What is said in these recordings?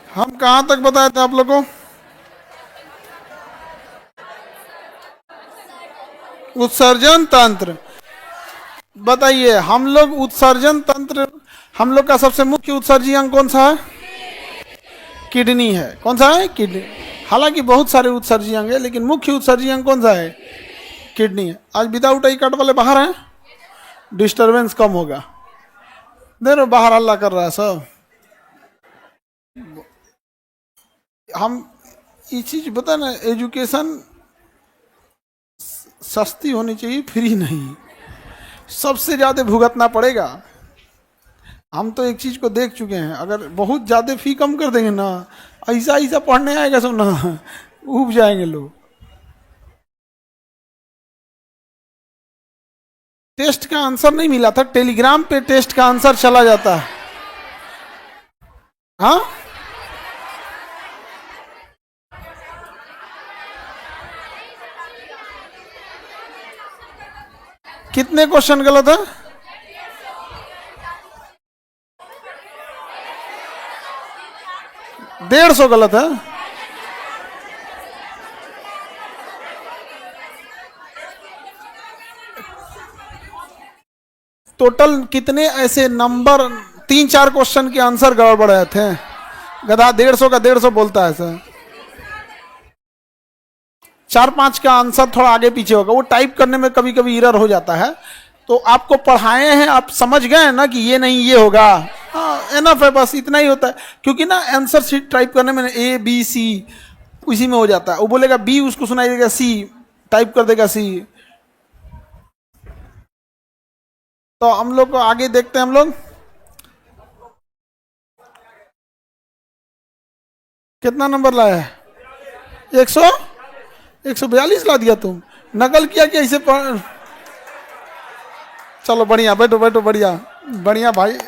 हम कहाँ तक बताए थे आप लोगों को? उत्सर्जन तंत्र। बताइए, हम लोग उत्सर्जन तंत्र, हम लोग का सबसे मुख्य उत्सर्जी अंग कौन सा है? किडनी है। कौन सा है? किडनी। हालांकि बहुत सारे उत्सर्जी अंग है, लेकिन मुख्य उत्सर्जी अंग कौन सा है? किडनी है। आज विदाउट आई कट वाले बाहर हैं, डिस्टरबेंस कम होगा। दे रहे बाहर हल्ला कर रहा है सब। हम ये चीज बता ना, एजुकेशन सस्ती होनी चाहिए, फ्री नहीं। सबसे ज्यादा भुगतना पड़ेगा। हम तो एक चीज को देख चुके हैं, अगर बहुत ज्यादा फी कम कर देंगे ना, ऐसा ऐसा पढ़ने आएगा सब ना, उब जाएंगे लोग। टेस्ट का आंसर नहीं मिला था, टेलीग्राम पे टेस्ट का आंसर चला जाता है। हाँ, कितने क्वेश्चन गलत है? 150 गलत है। टोटल कितने ऐसे नंबर, 3-4 क्वेश्चन के आंसर गड़बड़ थे। गधा 150 का 150 बोलता है सर। 4-5 का आंसर थोड़ा आगे पीछे होगा, वो टाइप करने में कभी कभी एरर हो जाता है। तो आपको पढ़ाए हैं, आप समझ गए ना कि ये नहीं ये होगा। हाँ, एनफ है, बस इतना ही होता है। क्योंकि ना आंसर शीट टाइप करने में ए बी सी उसी में हो जाता है। वो बोलेगा बी, उसको सुनाई देगा सी, टाइप कर देगा सी। तो हम लोग को आगे देखते हैं। हम लोग कितना नंबर लाया है? 142 ला दिया तुम। नकल किया कि ऐसे चलो बढ़िया, बैठो बैठो, बढ़िया बढ़िया भाई।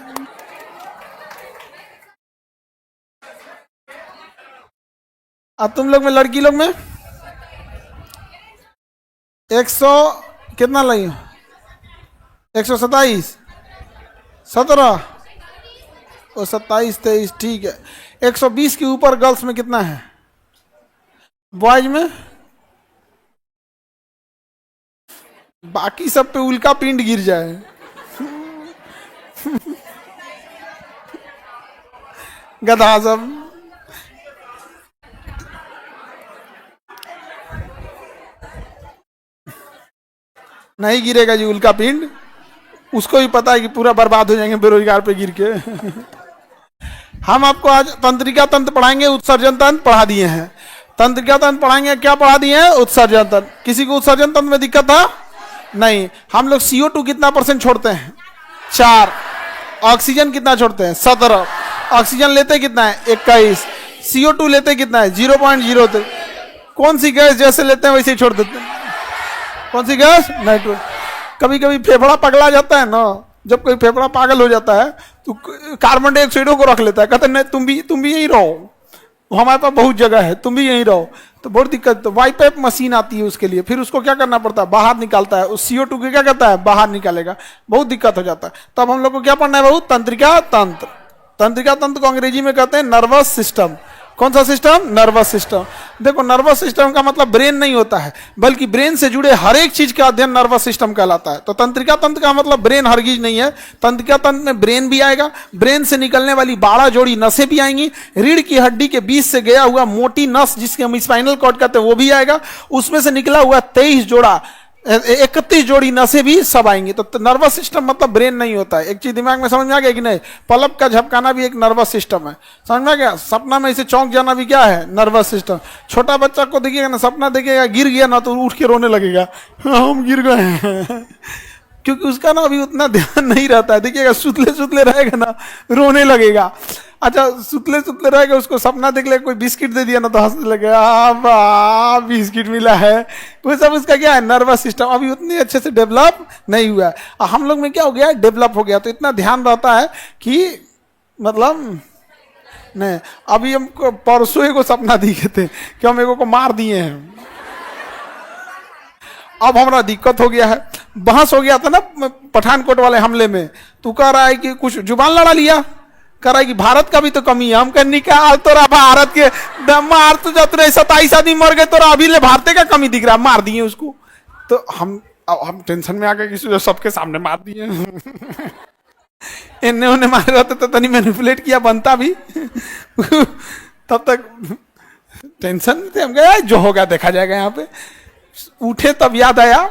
अब तुम लोग में, लड़की लोग में 100 कितना लाई? 127, 17 और 27, 23, ठीक है। 120 के ऊपर गर्ल्स में कितना है? बॉयज में बाकी सब पे उल्का पिंड गिर जाए। गधा सब। नहीं गिरेगा जी उल्का पिंड, उसको भी पता है कि पूरा बर्बाद हो जाएंगे बेरोजगार पे गिर के। हम आपको आज तंत्रिका तंत्र पढ़ाएंगे, उत्सर्जन तंत्र पढ़ा दिए हैं। तंत्रिका तंत्र पढ़ाएंगे, क्या पढ़ा दिए हैं? उत्सर्जन तंत्र। किसी को उत्सर्जन तंत्र में दिक्कत था? नहीं। हम लोग CO2 कितना % छोड़ते हैं? 4। ऑक्सीजन कितना छोड़ते हैं? 17। ऑक्सीजन लेते कितना है? 21। CO2 लेते कितना है? 0.03। कौन सी गैस जैसे लेते हैं वैसे ही छोड़ देते हैं। कौन सी गैस? नाइट्रोजन। कभी कभी फेफड़ा पगला जाता है ना, जब कोई फेफड़ा पागल हो जाता है तो कार्बन डाइऑक्साइड को रख लेता है, कहते हैं नहीं तुम भी यहीं रहो, हमारे पास बहुत जगह है, तुम भी यहीं रहो। तो बहुत दिक्कत। तो वाईपैप मशीन आती है उसके लिए, फिर उसको क्या करना पड़ता है? बाहर निकालता है। उस CO2 को क्या करता है? बाहर निकालेगा। बहुत दिक्कत हो जाता है। तब हम लोग को क्या पढ़ना है? बहुत तंत्रिका तंत्र। तंत्रिका तंत्र को अंग्रेजी में कहते हैं नर्वस सिस्टम। कौन सा सिस्टम? Nervous system. देखो, नर्वस सिस्टम का मतलब ब्रेन नहीं होता है, बल्कि ब्रेन से जुड़े हर एक चीज का अध्ययन नर्वस सिस्टम कहलाता है। तो तंत्रिका तंत्र का मतलब ब्रेन हरगिज नहीं है। तंत्रिका तंत्र में ब्रेन भी आएगा, ब्रेन से निकलने वाली 12 जोड़ी नसें भी आएंगी, रीढ़ की हड्डी के बीच से गया हुआ मोटी नस जिसके हम स्पाइनल कॉर्ड कहते हैं वो भी आएगा, उसमें से निकला हुआ 23 जोड़ा 31 जोड़ी नसें भी सब आएंगी। तो नर्वस सिस्टम मतलब ब्रेन नहीं होता है। एक चीज दिमाग में समझ में आ गया कि नहीं? पलक का झपकाना भी एक नर्वस सिस्टम है, समझ में आ गया? सपना में इसे चौंक जाना भी क्या है? Nervous system. छोटा बच्चा को देखिएगा ना, सपना देखेगा गिर गया ना तो उठ के रोने लगेगा, हाँ, हम गिर गए हैं। क्योंकि उसका ना अभी उतना ध्यान नहीं रहता है। देखिएगा सुतले सुतले रहेगा ना, रोने लगेगा। अच्छा, सुतले सुतले रहेगा, उसको सपना देख लेगा कोई बिस्किट दे दिया ना तो हंसने लगेगा, वाह बिस्किट मिला है। वो सब उसका क्या है? नर्वस सिस्टम अभी उतनी अच्छे से डेवलप नहीं हुआ है। हम लोग में क्या हो गया? डेवलप हो गया। तो इतना ध्यान रहता है कि मतलब नहीं। अभी हम परसों को सपना दिखे थे कि हम एगो को मार दिए हैं। अब हमारा दिक्कत हो गया है, बहस हो गया था ना पठानकोट वाले हमले में। तू कह रहा है कि कुछ जुबान लड़ा लिया, कह रहा है कि भारत का भी तो कमी है। हम कहनी का तोरा भारत के मार तो जब तुरे 27 आदमी मर गए तोरा अभी ले भारत का कमी दिख रहा, मार दिए उसको। तो हम टेंशन में आ गए किसी सबके सामने मार दिए। इन्हें उन्हें मारे रहते तो तनी मैनिपुलेट किया बनता भी। तब तक टेंशन में थे, हम गए जो होगा देखा जाएगा। यहाँ पे उठे तब याद आया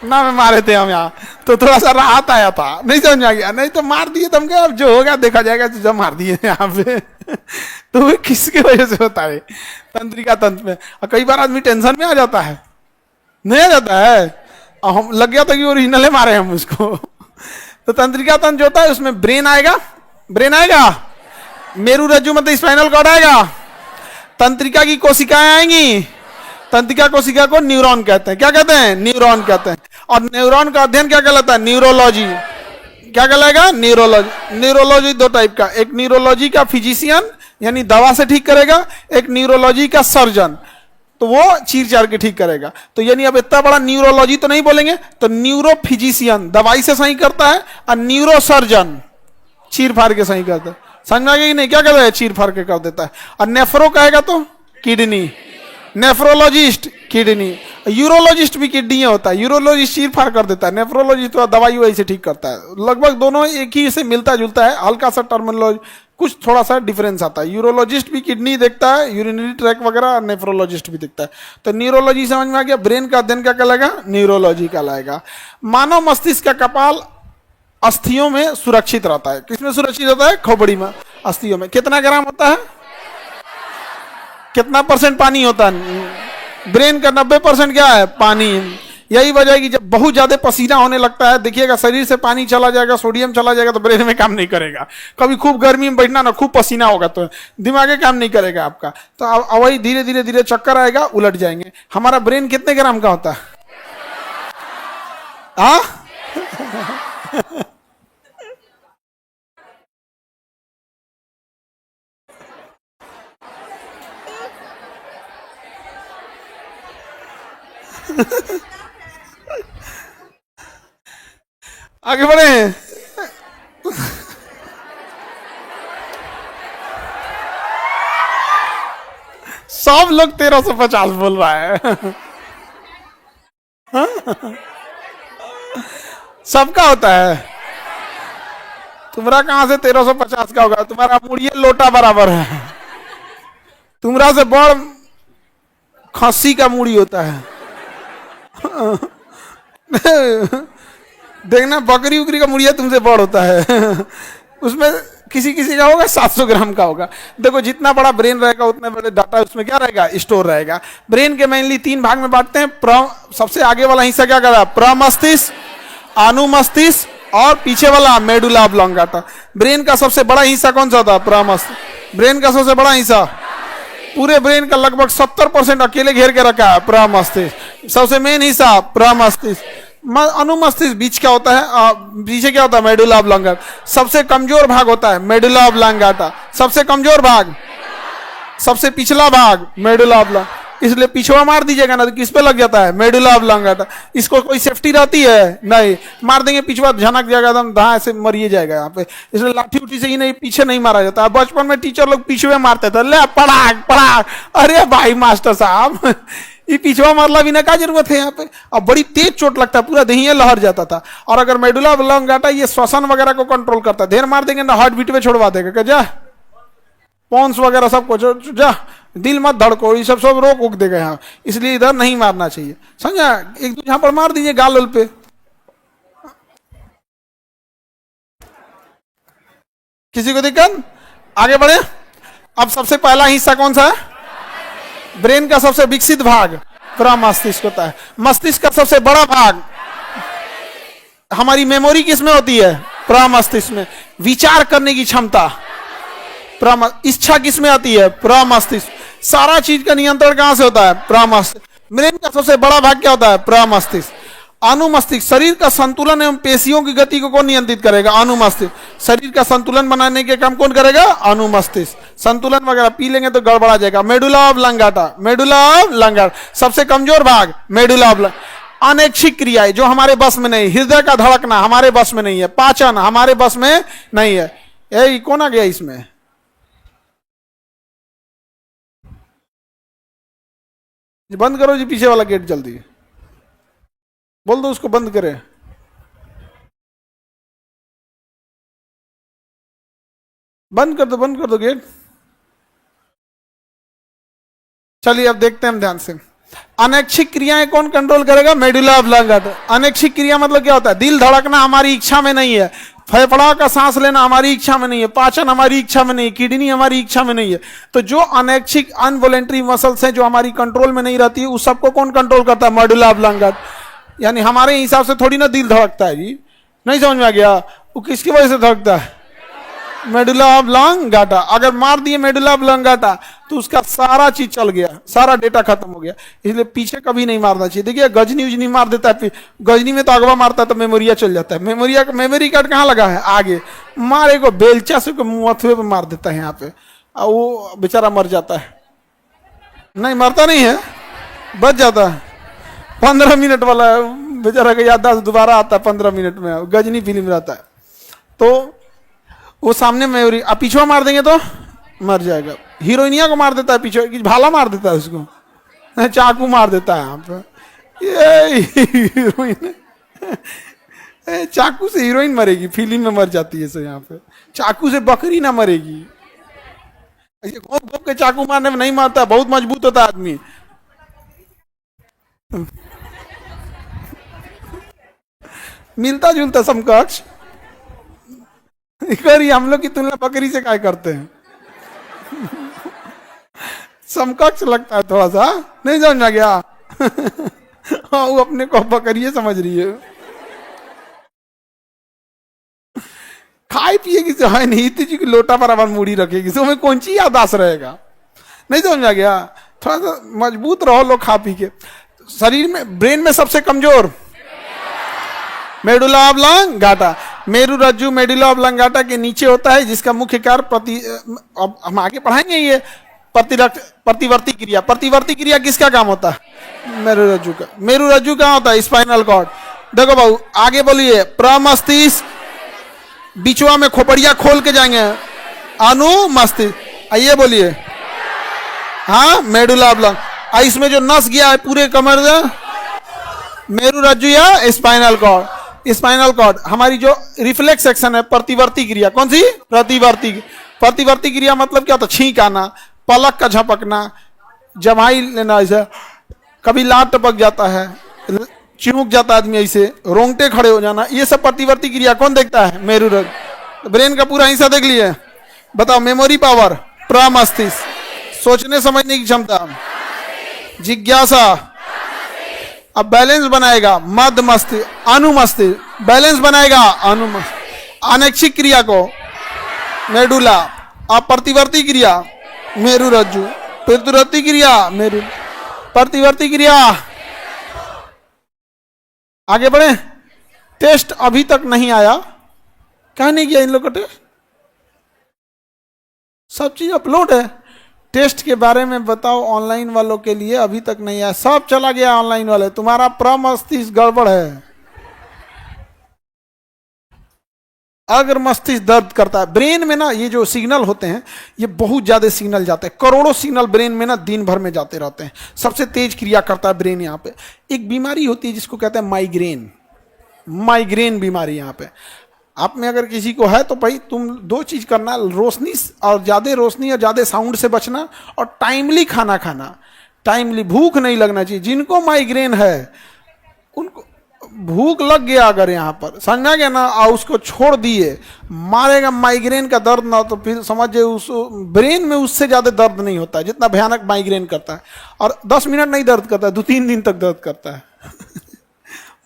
ना में मारे थे हम यहाँ, तो थोड़ा सा राहत आया था, नहीं समझ में आ गया। नहीं तो मार दिए तो हम गए अब जो होगा देखा जाएगा, जब मार दिए यहाँ पे। तो वो किसके वजह से होता है तंत्रिका तंत्र में। और कई बार आदमी टेंशन में आ जाता है, नहीं आ जाता है, और हम लग गया था कि ओरिजिनल मारे हम उसको। तो तंत्रिका तंत्र जो होता है उसमें ब्रेन आएगा, ब्रेन आएगा, मेरु रज्जु मध्य स्पाइनल कॉर्ड आएगा, तंत्रिका की कोशिकाएं आएंगी। तंत्रिका कोशिका को न्यूरॉन कहते हैं। क्या कहते हैं? न्यूरॉन कहते हैं। और न्यूरॉन का अध्ययन क्या कहलाता है? न्यूरोलॉजी। क्या कहलाएगा? न्यूरोलॉजी। न्यूरोलॉजी दो टाइप का, एक न्यूरोलॉजी का फिजिशियन यानी दवा से ठीक करेगा, एक न्यूरोलॉजी का सर्जन, तो वो चीर चार के ठीक करेगा। तो यानी अब इतना बड़ा न्यूरोलॉजी तो नहीं बोलेंगे, तो न्यूरो फिजिशियन दवाई से सही करता है, और न्यूरो सर्जन चीर फाड़ के सही करता है। समझ में आ गया कि नहीं? क्या कहता है? चीर फाड़ के कर देता है। और नेफ्रो कहेगा तो किडनी, नेफ्रोलॉजिस्ट किडनी, यूरोलॉजिस्ट भी किडनी होता है। यूरोलॉजिस्ट चीर फाड़ कर देता है, नेफ्रोलॉजिस्ट तो दवाई वही से ठीक करता है। लगभग दोनों एक ही से मिलता जुलता है, हल्का सा टर्मिनोलॉजी कुछ थोड़ा सा डिफरेंस आता है। यूरोलॉजिस्ट भी किडनी देखता है, यूरिनरी ट्रैक वगैरह, नेफ्रोलॉजिस्ट भी देखता है। तो न्यूरोलॉजी समझ में आ गया। ब्रेन का अध्ययन क्या कहलाएगा? न्यूरोलॉजी कहलाएगा। मानव मस्तिष्क का कपाल अस्थियों में सुरक्षित रहता है। किसमें सुरक्षित होता है? खोपड़ी में, अस्थियों में। कितना ग्राम होता है? कितना % पानी होता है? ब्रेन का 90% क्या है? पानी। यही वजह है कि जब बहुत ज्यादा पसीना होने लगता है, देखिएगा शरीर से पानी चला जाएगा, सोडियम चला जाएगा, तो ब्रेन में काम नहीं करेगा। कभी खूब गर्मी में बैठना ना, खूब पसीना होगा तो दिमाग काम नहीं करेगा आपका, तो वही धीरे धीरे धीरे चक्कर आएगा, उलट जाएंगे। हमारा ब्रेन कितने ग्राम का होता है? आगे बढ़े। सब लोग 1350 बोल रहा है। सबका होता है। तुम्हारा कहां से 1350 का होगा? तुम्हारा मुड़िए लोटा बराबर है। तुम्हारा से बड़ खस्सी का मूड़ी होता है। देखना बकरी उकरी का मुड़िया तुमसे बड़ होता है। उसमें किसी किसी का होगा 700 ग्राम का होगा। देखो जितना बड़ा ब्रेन रहेगा उतने बड़े डाटा उसमें क्या रहेगा? स्टोर रहेगा। ब्रेन के मेनली 3 भाग में बांटते हैं। सबसे आगे वाला हिस्सा क्या कर रहा है? प्रमस्तिष्क, अनुमस्तिष्क और पीछे वाला मेडुला ऑब्लोंगाटा। ब्रेन का सबसे बड़ा हिस्सा कौन सा होता है? प्रमस्तिष्क। ब्रेन का सबसे बड़ा हिस्सा, पूरे ब्रेन का लगभग 70% अकेले घेर के रखा है प्रमस्तिष्क। सबसे मेन हिस्सा प्रमस्तिष्क। अनुमस्तिष्क बीच क्या होता है? पीछे क्या होता है? Medulla oblongata. सबसे कमजोर भाग होता है मेडुला ऑब्लोंगाटा। सबसे कमजोर भाग, सबसे पिछला भाग मेडुला ऑब्लोंगाटा। इसलिए पिछवा मार दीजिएगा ना तो किस पे लग जाता है? Medulla oblongata. इसको कोई सेफ्टी रहती है? नहीं। मार देंगे पिछवा झनक जाएगा, एकदम दहा से मरिए जाएगा यहाँ पे। इसलिए लाठी उठी से ही नहीं, पीछे नहीं मारा जाता। बचपन में टीचर लोग पिछवे मारते थे, ले पढ़ाक पढ़ाक। अरे भाई मास्टर साहब, ये पिछवा मारला बिना क्या जरूरत है यहाँ पे? अब बड़ी तेज चोट लगता है, पूरा देहिया लहर जाता था। और अगर मेडुला ऑब्लोंगाटा ये श्वसन वगैरह को कंट्रोल करता है, ढेर मार देंगे ना हार्ट बीट पे छोड़वा देगा। जा पॉन्स वगैरह सबको जा, दिल मत धड़को, ये सब रोक उक देगा यहाँ। इसलिए इधर नहीं मारना चाहिए, समझा? एक दो यहाँ पर मार दीजिए गाल उल पे। किसी को दिक्कत? आगे बढ़े। अब सबसे पहला हिस्सा कौन सा है? ब्रेन का सबसे विकसित भाग प्रमस्तिष्क होता है। मस्तिष्क का सबसे बड़ा भाग, हमारी मेमोरी किसमें होती है? प्रमस्तिष्क में। विचार करने की क्षमता, इच्छा किसमें आती है? प्रमस्तिष्क। सारा चीज का नियंत्रण कहां से होता है? प्रमस्तिष्क। ब्रेन का सबसे बड़ा भाग क्या होता है? प्रमस्तिष्क। अनुमस्तिष्क शरीर का संतुलन एवं पेशियों की गति को कौन नियंत्रित करेगा? अनुमस्तिष्क। शरीर का संतुलन बनाने के काम कौन करेगा? अनुमस्तिष्क। संतुलन वगैरह पी लेंगे तो गड़बड़ा जाएगा। मेडुला ऑब्लोंगाटा, मेडुला ऑब्लोंगाटा सबसे कमजोर भाग मेडुला ऑब्लोंगाटा। अनैच्छिक क्रियाएं जो हमारे बस में नहीं, हृदय का धड़कना हमारे बस में नहीं है, पाचन हमारे बस में नहीं है, ए कौन आ गया इसमें? बंद करो जी पीछे वाला गेट जल्दी, बोल दो उसको बंद करे। बंद कर दो, बंद कर दो गेट। चलिए अब देखते हैं हम ध्यान से। अनैच्छिक क्रियाएं कौन कंट्रोल करेगा? Medulla oblongata. अनैच्छिक क्रिया मतलब क्या होता है? दिल धड़कना हमारी इच्छा में नहीं है, फेफड़ा का सांस लेना हमारी इच्छा में नहीं है, पाचन हमारी इच्छा में नहीं है, किडनी हमारी इच्छा में नहीं है। तो जो अनैच्छिक अनवॉलेंट्री मसल्स हैं जो हमारी कंट्रोल में नहीं रहती है, उस सबको कौन कंट्रोल करता है? Medulla oblongata. यानी हमारे हिसाब से थोड़ी ना दिल धड़कता है जी, नहीं समझ में आ गया? वो किसकी वजह से धड़कता है? Medulla oblongata. अगर मार दिए मेडुला ऑब्लांगाटा तो उसका सारा चीज चल गया, सारा डेटा खत्म हो गया। इसलिए पीछे कभी नहीं मारना चाहिए। देखिए गजनी उजनी मार देता है, गजनी में तो अगवा मारता है तो मेमोरिया चल जाता है। मेमोरी कार्ड कहाँ लगा है? आगे। मारे को बेलचा से मथुए पे मार देता है यहाँ पे, और वो बेचारा मर जाता है। नहीं मरता नहीं है, बच जाता है। 15 मिनट वाला बेचारा का याददाश्त दोबारा आता है 15 मिनट में, गजनी फिल्म रहता है। तो वो सामने में पीछे मार देंगे तो मर जाएगा। हीरोइनिया को मार देता है पीछे, भाला मार देता है उसको, चाकू मार देता है यहाँ पे। ये हीरोइन, चाकू से हीरोइन मरेगी, फिल्म में मर जाती है। यहाँ पे चाकू से बकरी ना मरेगी। घोप घोप के चाकू मारने में नहीं मारता, बहुत मजबूत होता है आदमी। मिलता जुलता समकक्ष। हम लोग की तुलना बकरी से क्या करते हैं? समकक्ष लगता है थोड़ा सा, नहीं समझा गया? हाँ वो अपने को बकरी समझ रही है। खाए पिएगी तो है नहीं, तुझी की लोटा बराबर मूड़ी रखेगी तो हमें कौन सी यादाश्त रहेगा? नहीं समझा गया? थोड़ा सा मजबूत रहो लोग खा पी के। शरीर में, ब्रेन में सबसे कमजोर मेडुला ऑब्लांगाटा। मेरु रज्जु मेडुला ऑब्लांगाटा के नीचे होता है, जिसका मुख्य कार्य अब हम आगे पढ़ाएंगे ये प्रतिवर्ती क्रिया। प्रतिवर्ती क्रिया किसका काम होता है? मेरु रज्जु का। मेरु रज्जु कहाँ होता है? Spinal cord. देखो बाबू आगे बोलिए। प्रमस्तिष्क, बिचवा में खोपड़िया खोल के जाएंगे, अनुमस्तिष्क। आइए बोलिए। हाँ मेडुला ऑब्लांगा। इसमें जो नस गया है पूरे कमर में, मेरु रज्जु या स्पाइनल कॉर्ड। स्पाइनल कॉर्ड हमारी जो रिफ्लेक्स एक्शन है, प्रतिवर्ती क्रिया। कौन सी? प्रतिवर्ती। प्रतिवर्ती क्रिया मतलब क्या होता है? छींक आना, पलक का झपकना, जमाई लेना, ऐसे कभी लात टपक जाता है, चिमुक जाता है आदमी, ऐसे रोंगटे खड़े हो जाना, ये सब प्रतिवर्ती क्रिया कौन देखता है? मेरु रज्जु। ब्रेन का पूरा हिस्सा देख लिए। बताओ। मेमोरी पावर, प्रमस्तिष्क, सोचने समझने की क्षमता, जिज्ञासा, अब बैलेंस बनाएगा मध्य मस्तिष्क, अनुमस्तिष्क, बैलेंस बनाएगा अनुमस्तिष्क। अनैच्छिक क्रिया को मेडुला, अब प्रतिवर्ती क्रिया मेरु रज्जु, प्रतिवर्ती क्रिया मेरु, प्रतिवर्ती क्रिया। आगे बढ़े। टेस्ट अभी तक नहीं आया, क्या नहीं किया इन लोग का टेस्ट? सब चीज अपलोड है। टेस्ट के बारे में बताओ ऑनलाइन वालों के लिए, अभी तक नहीं आया, सब चला गया ऑनलाइन वाले। तुम्हारा प्रमस्तिष्क गड़बड़ है। अगर मस्तिष्क दर्द करता है, ब्रेन में ना ये जो सिग्नल होते हैं, ये बहुत ज्यादा सिग्नल जाते हैं, करोड़ों सिग्नल ब्रेन में ना दिन भर में जाते रहते हैं। सबसे तेज क्रिया करता है ब्रेन। यहाँ पे एक बीमारी होती है जिसको कहते हैं माइग्रेन। माइग्रेन बीमारी यहाँ पे आप में अगर किसी को है तो भाई तुम दो चीज करना, रोशनी और ज्यादा साउंड से बचना, और टाइमली खाना खाना। टाइमली, भूख नहीं लगना चाहिए। जिनको माइग्रेन है उनको भूख लग गया अगर यहाँ पर, समझा गया ना, और उसको छोड़ दिए, मारेगा माइग्रेन का दर्द ना, तो फिर समझिए उस ब्रेन में उससे ज्यादा दर्द नहीं होता है जितना भयानक माइग्रेन करता है। और 10 मिनट नहीं दर्द करता है, 2-3 दिन तक दर्द करता है।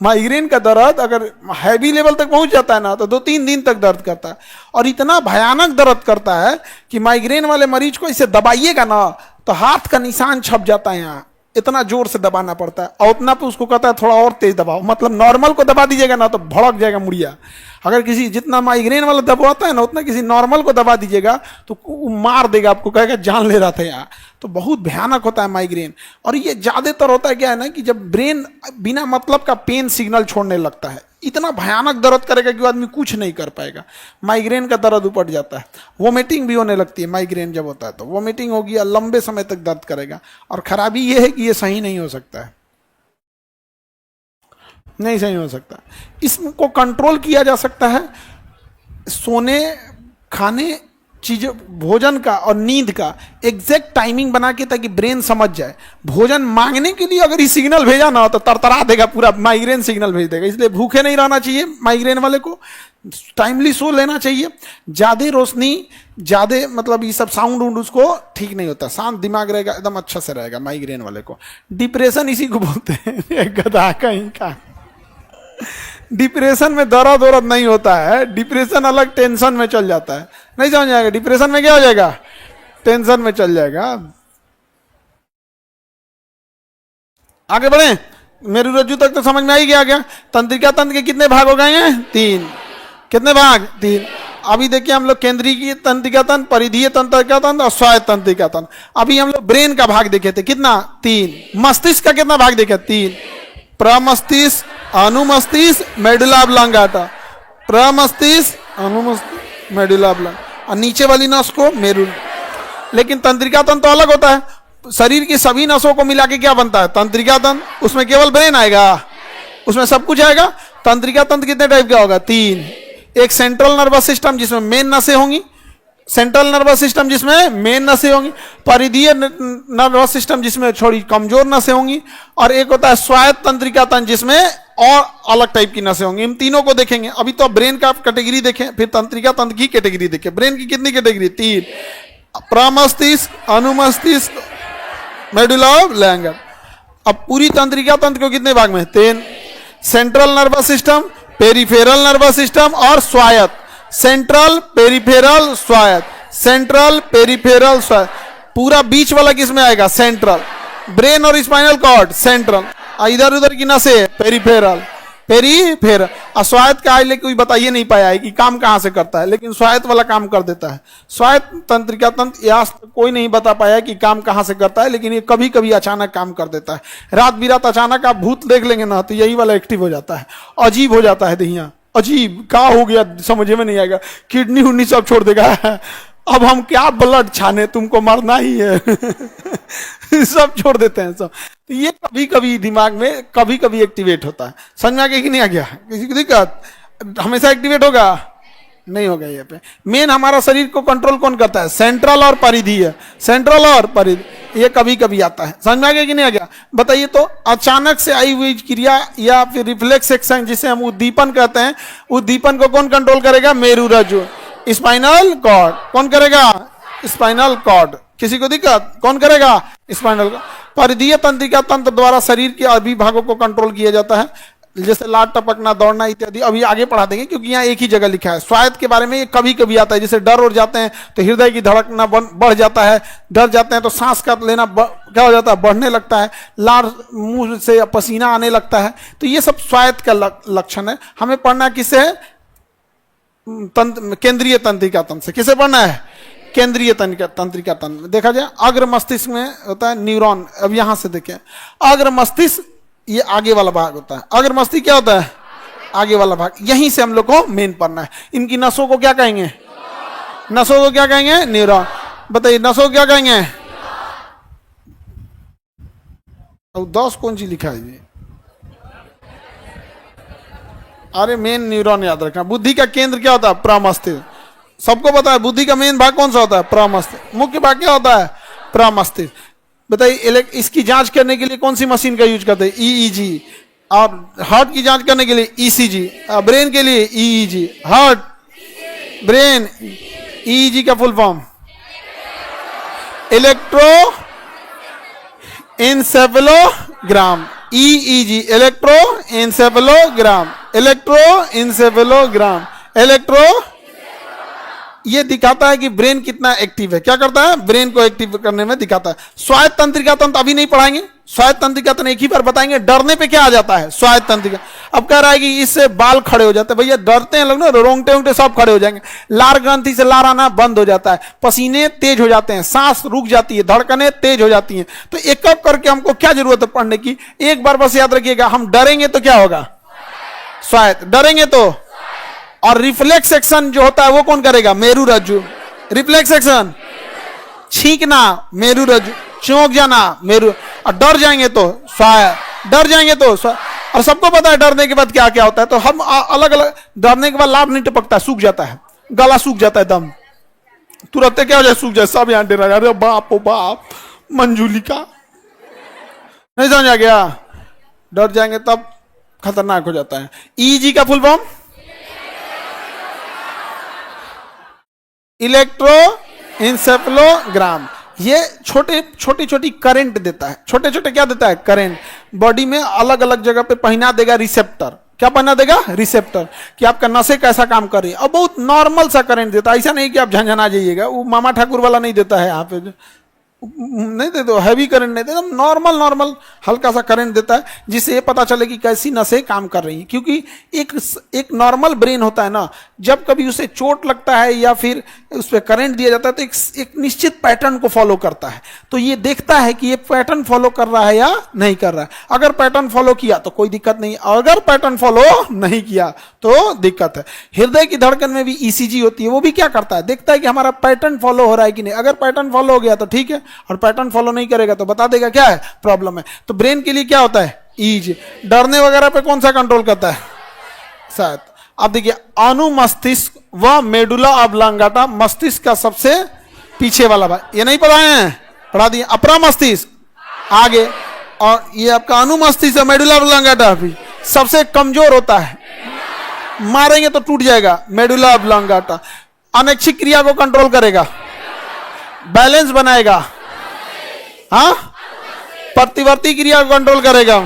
माइग्रेन का दर्द अगर हैवी लेवल तक पहुंच जाता है ना, तो 2-3 दिन तक दर्द करता है। और इतना भयानक दर्द करता है कि माइग्रेन वाले मरीज को इसे दबाइएगा ना तो हाथ का निशान छप जाता है यहाँ, इतना जोर से दबाना पड़ता है। और उतना पे उसको कहता है थोड़ा और तेज दबाओ, मतलब नॉर्मल को दबा दीजिएगा ना तो भड़क जाएगा मुड़िया। अगर किसी जितना माइग्रेन वाला दबाता है ना, उतना किसी नॉर्मल को दबा दीजिएगा तो वो मार देगा आपको, कहेगा जान ले रहा था यहाँ। तो बहुत भयानक होता है माइग्रेन। और ये ज्यादातर होता है क्या है ना, कि जब ब्रेन बिना मतलब का पेन सिग्नल छोड़ने लगता है, इतना भयानक दर्द करेगा कि वो आदमी कुछ नहीं कर पाएगा। माइग्रेन का दर्द उपट जाता है, वोमिटिंग भी होने लगती है। माइग्रेन जब होता है तो वोमिटिंग होगी और लंबे समय तक दर्द करेगा। और खराबी ये है कि ये सही नहीं हो सकता है, नहीं सही हो सकता। इसको कंट्रोल किया जा सकता है सोने, खाने, चीजों, भोजन का और नींद का एग्जैक्ट टाइमिंग बना के, ताकि ब्रेन समझ जाए। भोजन मांगने के लिए अगर ये सिग्नल भेजा ना हो तो तरतरा देगा, पूरा माइग्रेन सिग्नल भेज देगा। इसलिए भूखे नहीं रहना चाहिए माइग्रेन वाले को, टाइमली सो लेना चाहिए। ज्यादा रोशनी, ज्यादा मतलब ये सब साउंड उंड उसको ठीक नहीं होता। शांत दिमाग रहेगा, एकदम अच्छा से रहेगा माइग्रेन वाले को। डिप्रेशन इसी को बोलते हैं, गधा कहीं का। डिप्रेशन में दर्द वरद नहीं होता है, डिप्रेशन अलग, टेंशन में चल जाता है। नहीं समझ आएगा, डिप्रेशन में क्या हो जाएगा, टेंशन में चल जाएगा। आगे बढ़े, मेरू रज्जु तक तो समझ में आई गया। क्या तंत्रिका तंत्र के कितने भाग हो गए हैं, 3। कितने भाग, 3। अभी देखिए हम लोग केंद्रीय तंत्रिका तंत्र, परिधीय तंत्रिका तंत्र और स्वायत्त तंत्रिका तंत्र। अभी हम लोग ब्रेन का भाग देखे थे, कितना, 3। मस्तिष्क का कितना भाग देखे, 3। प्रमस्तिष्क, अनुमस्तिष्क, मेडुला ऑब्लांगाटा। प्रमस्तिष्क, अनुमस्तिष्क, medulla oblongata. और नीचे वाली नस को मेरुल। लेकिन तंत्रिका तंत्र तो अलग होता है। शरीर की सभी नसों को मिला के क्या बनता है, तंत्रिका तंत्र। उसमें केवल ब्रेन आएगा, उसमें सब कुछ आएगा। तंत्रिका तंत्र कितने टाइप का होगा, 3। एक सेंट्रल नर्वस सिस्टम जिसमें मेन नसें होंगी, सेंट्रल नर्वस सिस्टम जिसमें मेन नसें होंगी। परिधीय नर्वस सिस्टम जिसमें थोड़ी कमजोर नसें होंगी। और एक होता है स्वायत्त तंत्रिका तंत्र जिसमें और अलग टाइप की नसें होंगी। इन तीनों को देखेंगे। अभी तो ब्रेन का कैटेगरी देखें, फिर तंत्रिका तंत्र की कैटेगरी देखें। ब्रेन की कितनी कैटेगरी, 3। प्रमस्तिष्क, अनुमस्तिष्क, medulla oblongata. अब पूरी तंत्रिका तंत्र को कितने भाग में, 3। Central nervous system, peripheral nervous system और स्वायत्त। सेंट्रल, पेरिफेरल, स्वायत्त। सेंट्रल, पेरिफेरल, स्वायत्त। पूरा बीच वाला किसमें आएगा, सेंट्रल। ब्रेन और स्पाइनल कॉर्ड सेंट्रल, इधर उधर की नसें पेरिफेरल, पेरिफेरल। और स्वायत्त का आज कोई बताइए नहीं पाया है कि काम कहां से करता है, लेकिन स्वायत्त वाला काम कर देता है। स्वायत्त तंत्रिका तंत्र यह कोई नहीं बता पाया कि काम कहां से करता है, लेकिन ये कभी कभी अचानक काम कर देता है। रात बिरात अचानक आप भूत देख लेंगे ना तो यही वाला एक्टिव हो जाता है, अजीब हो जाता है दहिया। अजीब क्या हो गया समझ में नहीं आएगा, किडनी उडनी सब छोड़ देगा। अब हम क्या ब्लड छाने, तुमको मरना ही है। सब छोड़ देते हैं सब। तो ये कभी कभी दिमाग में कभी कभी एक्टिवेट होता है। समझ में आ गया कि नहीं आ गया, किसी को दिक्कत, हमेशा एक्टिवेट होगा नहीं होगा। ये पे मेन हमारा शरीर को कंट्रोल कौन करता है, सेंट्रल और परिधीय। सेंट्रल और परिधीय ये कभी कभी आता है। समझ में आ गया कि नहीं आ गया, बताइए। तो अचानक से आई हुई क्रिया या फिर रिफ्लेक्स एक्शन जिसे हम उद्दीपन कहते हैं, उद्दीपन को कौन कंट्रोल करेगा, मेरू रज्जु। स्पाइनल कॉर्ड कौन करेगा, स्पाइनल कॉर्ड। किसी को दिक्कत, कौन करेगा, स्पाइनल कॉर्ड। परिधीय तंत्रिका तंत्र द्वारा शरीर के अभी भागों को कंट्रोल किया जाता है, जैसे लाट टपकना, दौड़ना इत्यादि। अभी आगे पढ़ा देंगे क्योंकि यहाँ एक ही जगह लिखा है। स्वायत्त के बारे में ये कभी कभी आता है, जैसे डर हो जाते हैं तो हृदय की धड़कना बढ़ जाता है, डर जाते हैं तो सांस का लेना क्या हो जाता है, बढ़ने लगता है, लार मुंह से पसीना आने लगता है। तो ये सब स्वायत्त का लक्षण है। हमें पढ़ना किससे है, केंद्रीय तंत्रिका तंत्र से। किसे पढ़ना है, केंद्रीय तंत्रिका तंत्र। देखा जाए अग्र मस्तिष्क में होता है न्यूरॉन। अब यहां से देखें, अग्र मस्तिष्क ये आगे वाला भाग होता है। अग्र मस्तिष्क क्या होता है, आगे वाला भाग। यहीं से हम लोग को मेन पढ़ना है। इनकी नसों को क्या कहेंगे, नसों को क्या कहेंगे, न्यूरॉन। बताइए नसों को क्या कहेंगे। अब 10 कौन सी लिखा है जी, अरे मेन न्यूरॉन याद रखना। बुद्धि का केंद्र क्या होता है, प्रमस्तिष्क। सबको पता है बुद्धि का मेन भाग कौन सा होता है, प्रमस्तिष्क। मुख्य भाग क्या होता है, प्रमस्तिष्क। बताइए इसकी जांच करने के लिए कौन सी मशीन का यूज करते हैं, ईईजी। और हार्ट की जांच करने के लिए ईसीजी, ब्रेन के लिए ईईजी। हार्ट, ब्रेन, ईईजी का full form electroencephalogram. EEG electroencephalogram, electroencephalogram, electro. ये दिखाता है कि ब्रेन कितना एक्टिव है। क्या करता है, ब्रेन को एक्टिव करने में दिखाता है। स्वायत्त तंत्रिका तंत्र अभी नहीं पढ़ाएंगे, स्वायत्त तंत्रिका तंत्र एक ही बार बताएंगे। डरने पे क्या आ जाता है, स्वायत्त तंत्रिका। अब कह रहा है कि इससे बाल खड़े हो जाते हैं। भैया डरते हैं लोग ना, रोंगटे वोंगटे सब खड़े हो जाएंगे। लार ग्रंथि से लार आना बंद हो जाता है, पसीने तेज हो जाते हैं, सांस रुक जाती है, धड़कनें तेज हो जाती हैं। तो एक एक करके हमको क्या जरूरत है पढ़ने की, एक बार बस याद रखिएगा। हम डरेंगे तो क्या होगा, स्वायत्त। डरेंगे तो, और रिफ्लेक्स एक्शन जो होता है वो कौन करेगा? मेरु रज्जु। रिफ्लेक्स एक्शन, छींकना मेरु रज्जु, चौंक जाना मेरु, और डर जाएंगे तो स्वायत्त। डर जाएंगे तो और सबको पता है डरने के बाद क्या क्या होता है, तो हम अलग अलग। डरने के बाद लाभ नहीं टपकता, सूख जाता है, गला सूख जाता है, दम तुरंत क्या हो जाए, सूख जाए, सब यहां डरा। अरे बाप ओ बाप, मंजूली का नहीं समझ आ गया? डर जाएंगे तब खतरनाक हो जाता है। ईजी का फुल फॉर्म इलेक्ट्रो इंसेफेलोग्राम। ये छोटी छोटी करंट देता है, छोटे छोटे क्या देता है? करंट। बॉडी में अलग अलग जगह पे पहना देगा रिसेप्टर। क्या पहना देगा? रिसेप्टर, कि आपका नसें कैसा काम कर रही है। और बहुत नॉर्मल सा करंट देता है, ऐसा नहीं कि आप झंझना जाइएगा। वो मामा ठाकुर वाला नहीं देता है, यहाँ पे नहीं देते, हैवी करंट नहीं देता, नॉर्मल हल्का सा करंट देता है, जिससे ये पता चले कि कैसी नसें काम कर रही हैं। क्योंकि एक नॉर्मल ब्रेन होता है ना, जब कभी उसे चोट लगता है या फिर उस पर करंट दिया जाता है तो एक निश्चित पैटर्न को फॉलो करता है। तो ये देखता है कि ये पैटर्न फॉलो कर रहा है या नहीं कर रहा है। अगर पैटर्न फॉलो किया तो कोई दिक्कत नहीं, अगर पैटर्न फॉलो नहीं किया तो दिक्कत है। हृदय की धड़कन में भी ईसीजी होती है, वो भी क्या करता है? देखता है कि हमारा पैटर्न फॉलो हो रहा है कि नहीं। अगर पैटर्न फॉलो हो गया तो ठीक है, और पैटर्न फॉलो नहीं करेगा तो बता देगा क्या है प्रॉब्लम है। तो ब्रेन के लिए क्या होता है? ईज। डरने वगैरह पे कौन सा कंट्रोल करता है? शायद। अब देखिए, अनुमस्तिष्क व मेडुला ऑब्लांगाटा, मस्तिष्क का सबसे पीछे वाला भाग। ये नहीं पढ़ाए हैं? पढ़ा दिए। अपरा मस्तिष्क आगे, और ये आपका अनुमस्तिष्क मेडुला ऑब्लांगाटा भी सबसे कमजोर होता है, मारेंगे तो टूट जाएगा। मेडुला ऑब्लांगाटा अनैच्छिक क्रिया को कंट्रोल करेगा, बैलेंस बनाएगा, हाँ, प्रतिवर्ती क्रिया को कंट्रोल करेगा।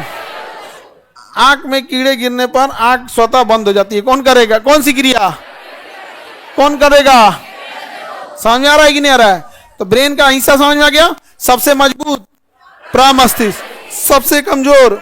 आंख में कीड़े गिरने पर आंख स्वतः बंद हो जाती है, कौन करेगा? कौन सी क्रिया कौन करेगा? समझ में आ रहा है कि नहीं आ रहा है? तो ब्रेन का हिस्सा समझ में आ गया। सबसे मजबूत प्रमस्तिष्क, सबसे कमजोर।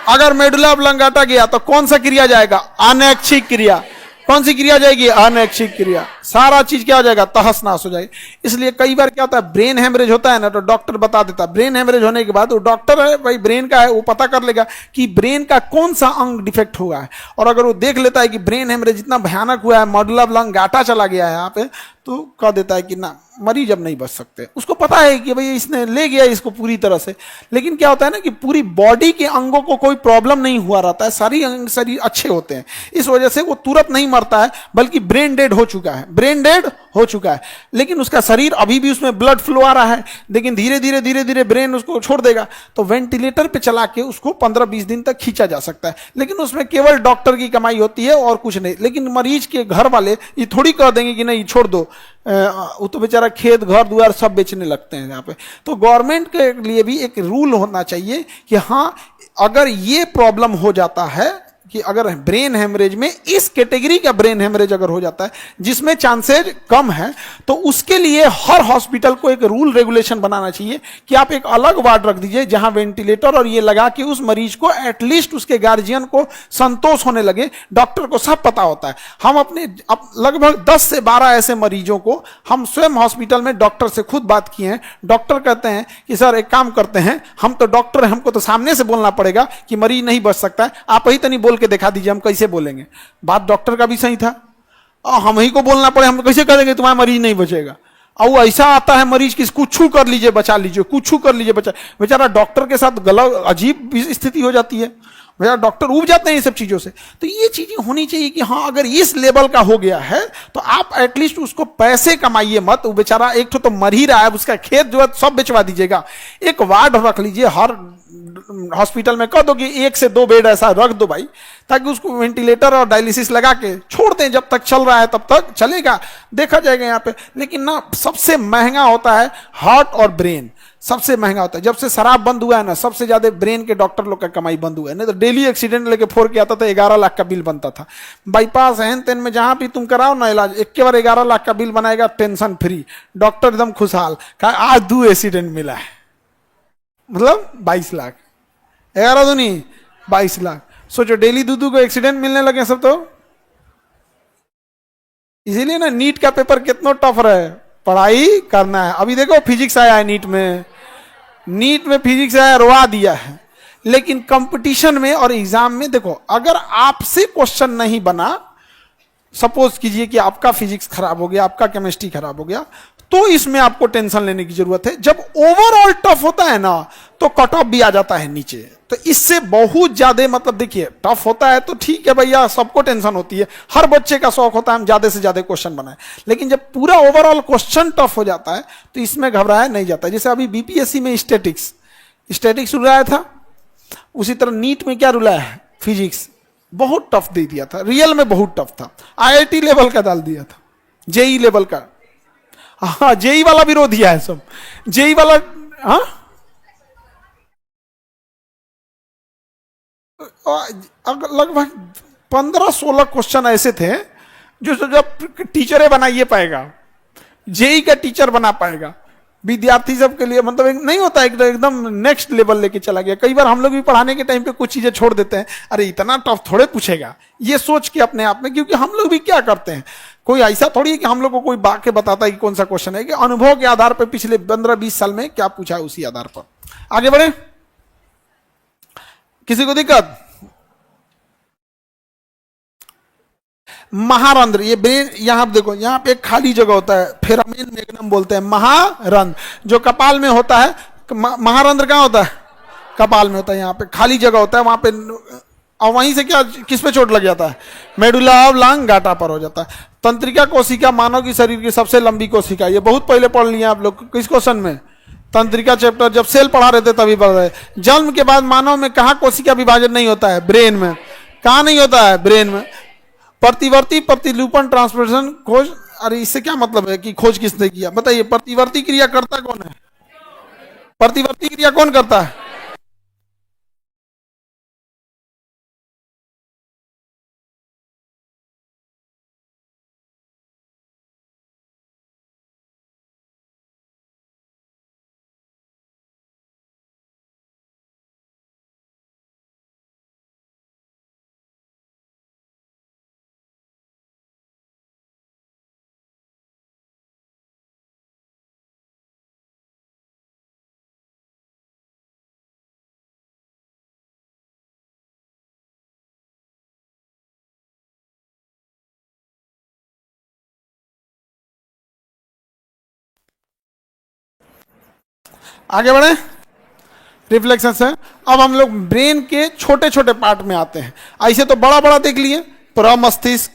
अगर मेडुला ऑब्लांगाटा गया तो कौन सा क्रिया जाएगा? अनैच्छिक क्रिया। कौन सी क्रिया जाएगी? अनैच्छिक क्रिया। सारा चीज क्या हो जाएगा? तहस नहस हो जाएगी। इसलिए कई बार क्या होता है, ब्रेन हेमरेज होता है ना, तो डॉक्टर बता देता है। ब्रेन हेमरेज होने के बाद वो डॉक्टर है भाई, ब्रेन का है, वो पता कर लेगा कि ब्रेन का कौन सा अंग डिफेक्ट हुआ है। और अगर वो देख लेता है कि ब्रेन हेमरेज इतना भयानक हुआ है, मेडुला ऑब्लांगाटा चला गया है यहाँ पे, तो कह देता है कि ना, मरीज अब नहीं बच सकते। उसको पता है कि भाई इसने ले गया इसको पूरी तरह से। लेकिन क्या होता है ना कि पूरी बॉडी के अंगों को कोई प्रॉब्लम नहीं हुआ रहता है, सारी अंग शरीर अच्छे होते हैं। इस वजह से वो तुरंत नहीं मरता है, बल्कि ब्रेन डेड हो चुका है, ब्रेन डेड हो चुका है। लेकिन उसका शरीर अभी भी, उसमें ब्लड फ्लो आ रहा है, लेकिन धीरे धीरे ब्रेन उसको छोड़ देगा। तो वेंटिलेटर पे चला के उसको 15-20 दिन तक खींचा जा सकता है। लेकिन उसमें केवल डॉक्टर की कमाई होती है और कुछ नहीं। लेकिन मरीज के घर वाले ये थोड़ी कह देंगे कि नहीं छोड़ दो, वो तो बेचारा खेत घर द्वार सब बेचने लगते हैं यहाँ पे। तो गवर्नमेंट के लिए भी एक रूल होना चाहिए कि हाँ, अगर ये प्रॉब्लम हो जाता है कि अगर ब्रेन हेमरेज में इस कैटेगरी का ब्रेन हेमरेज अगर हो जाता है जिसमें चांसेज कम है, तो उसके लिए हर हॉस्पिटल को एक रूल रेगुलेशन बनाना चाहिए कि आप एक अलग वार्ड रख दीजिए जहां वेंटिलेटर और ये लगा के उस मरीज को एटलीस्ट उसके गार्जियन को संतोष होने लगे। डॉक्टर को सब पता होता है। हम अपने लगभग 10 से 12 ऐसे मरीजों को हम स्वयं हॉस्पिटल में डॉक्टर से खुद बात किए हैं। डॉक्टर कहते हैं कि सर एक काम करते हैं, हम तो डॉक्टर हैं, हमको तो सामने से बोलना पड़ेगा कि मरीज नहीं बच सकता है, आप ही तो नहीं बोल के दिखा दीजिए, हम कैसे बोलेंगे। बात डॉक्टर का भी सही था, और हम ही को बोलना पड़े, हम कैसे करेंगे तुम्हारा मरीज नहीं बचेगा। और वो ऐसा आता है मरीज की कुछ कर लीजिए बचा लीजिए, कुछ कर लीजिए बचा। बेचारा डॉक्टर के साथ गलत अजीब स्थिति हो जाती है, बेचारा डॉक्टर उब जाते हैं ये सब चीजों से। तो ये चीजें होनी चाहिए कि हाँ, अगर इस लेवल का हो गया है तो आप एटलीस्ट उसको पैसे कमाइए मत। वो बेचारा एक तो मर ही रहा है, उसका खेत जो है सब बेचवा दीजिएगा। एक वार्ड रख लीजिए हर हॉस्पिटल में, कह दो कि 1 से 2 बेड ऐसा रख दो भाई, ताकि उसको वेंटिलेटर और डायलिसिस लगा के छोड़ दें। जब तक चल रहा है तब तक चलेगा, देखा जाएगा यहाँ पे। लेकिन ना, सबसे महंगा होता है हार्ट और ब्रेन, सबसे महंगा होता है। जब से शराब बंद हुआ है ना, सबसे ज्यादा ब्रेन के डॉक्टर लोग का कमाई बंद हुआ है। नहीं तो डेली एक्सीडेंट लेके फोड़ के आता था, 11 लाख का बिल बनता था। बाईपास हैन तेन में जहां भी तुम कराओ ना इलाज, एक बार 11 लाख का बिल बनाएगा, टेंशन फ्री, डॉक्टर एकदम खुशहाल। आज 2 एक्सीडेंट मिला है, मतलब 22 लाख, 11 दूनी 22 लाख। सोचो डेली 2 को एक्सीडेंट मिलने लगे सब। तो इसीलिए ना नीट का पेपर कितना टफ रहा, पढ़ाई करना है। अभी देखो फिजिक्स आया है नीट में फिजिक्स आया, रोवा दिया है। लेकिन कंपटीशन में और एग्जाम में देखो, अगर आपसे क्वेश्चन नहीं बना, सपोज कीजिए कि आपका फिजिक्स खराब हो गया, आपका केमिस्ट्री खराब हो गया, तो इसमें आपको टेंशन लेने की जरूरत है। जब ओवरऑल टफ होता है ना, तो कट ऑफ भी आ जाता है नीचे। तो इससे बहुत ज्यादा, मतलब देखिए, टफ होता है तो ठीक है भैया, सबको टेंशन होती है, हर बच्चे का शौक होता है हम ज्यादा से ज्यादा क्वेश्चन बनाए। लेकिन जब पूरा ओवरऑल क्वेश्चन टफ हो जाता है तो इसमें घबराया नहीं जाता। जैसे अभी बीपीएससी में स्टैटिक्स रुलाया था, उसी तरह नीट में क्या रुलाया है, फिजिक्स बहुत टफ दे दिया था, रियल में बहुत टफ था, आईआईटी लेवल का डाल दिया था, जेई लेवल का। हाँ, जेई वाला विरोध दिया है सब, जेई वाला। हाँ, लगभग 15-16 क्वेश्चन ऐसे थे जो जब टीचर बना ये पाएगा, जेई का टीचर बना पाएगा, विद्यार्थी सब के लिए मतलब नहीं होता है, एकदम नेक्स्ट लेवल लेके चला गया। कई बार हम लोग भी पढ़ाने के टाइम पे कुछ चीजें छोड़ देते हैं, अरे इतना टफ थोड़े पूछेगा, ये सोच के अपने आप में, क्योंकि हम लोग भी क्या करते हैं, कोई ऐसा थोड़ी है कि हम लोग को कोई बात के बताता है कि कौन सा क्वेश्चन है, कि अनुभव के आधार पर पिछले 15-20 साल में क्या पूछा है उसी आधार पर आगे बढ़े। किसी को दिक्कत? महारंध्र, ये ब्रेन, यहां देखो, यहां पे एक खाली जगह होता है, फेरामेन मैग्नम बोलते हैं, महारंध्र जो कपाल में होता है। महारंध्र कहां होता है? कपाल में होता है, यहाँ पे खाली जगह होता है वहां पे। और वहीं से क्या, किस पे चोट लग जाता है? मेडुला ऑब्लांगाटा पर हो जाता है। तंत्रिका कोशिका मानव की शरीर की सबसे लंबी कोशिका, ये बहुत पहले पढ़ लिया आप लोग, किस क्वेश्चन में? तंत्रिका चैप्टर, जब सेल पढ़ा रहे थे तभी पढ़ रहे। जन्म के बाद मानव में कहा कोशिका विभाजन नहीं होता है? ब्रेन में। कहा नहीं होता है? ब्रेन में। प्रतिवर्ती प्रतिरूपण ट्रांसपोर्टेशन खोज, अरे इससे क्या मतलब है कि खोज किसने किया? बताइए, प्रतिवर्ती क्रिया करता कौन है? प्रतिवर्ती क्रिया कौन करता है? आगे बढ़े, रिफ्लेक्शन से। अब हम लोग ब्रेन के छोटे छोटे पार्ट में आते हैं। ऐसे तो बड़ा बड़ा देख लिए, प्रमस्तिष्क,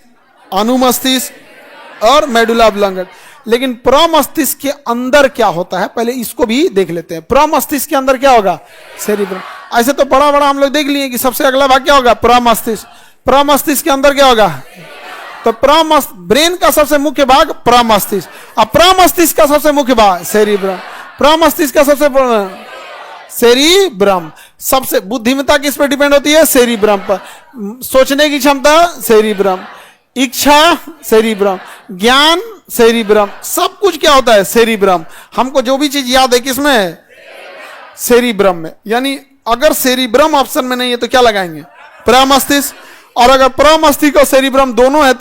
अनुमस्तिष्क और मेडुला ऑब्लांगेटा, लेकिन प्रमस्तिष्क के अंदर क्या होता है पहले इसको भी देख लेते हैं। प्रमस्तिष्क के अंदर क्या होगा? सेरिब्रम। ऐसे तो बड़ा बड़ा हम लोग देख लिए कि सबसे अगला भाग क्या होगा? प्रमस्तिष्क। प्रमस्तिष्क के अंदर क्या होगा? तो ब्रेन का सबसे मुख्य भाग प्रमस्तिष्क, और प्रमस्तिष्क का सबसे मुख्य भाग सेरिब्रम। प्रमस्तिष्क का सबसे सेरिब्रम। सबसे बुद्धिमत्ता किस पर डिपेंड होती है? सेरिब्रम पर। सोचने की क्षमता सेरिब्रम, इच्छा सेरिब्रम, ज्ञान सेरिब्रम, सब कुछ क्या होता है? सेरिब्रम। हमको जो भी चीज याद है किसमें है? सेरिब्रम में। यानी अगर सेरिब्रम ऑप्शन में नहीं है तो क्या लगाएंगे? प्रमस्तिष्क। और अगर प्रमस्तिष्क और सेरिब्रम दोनों है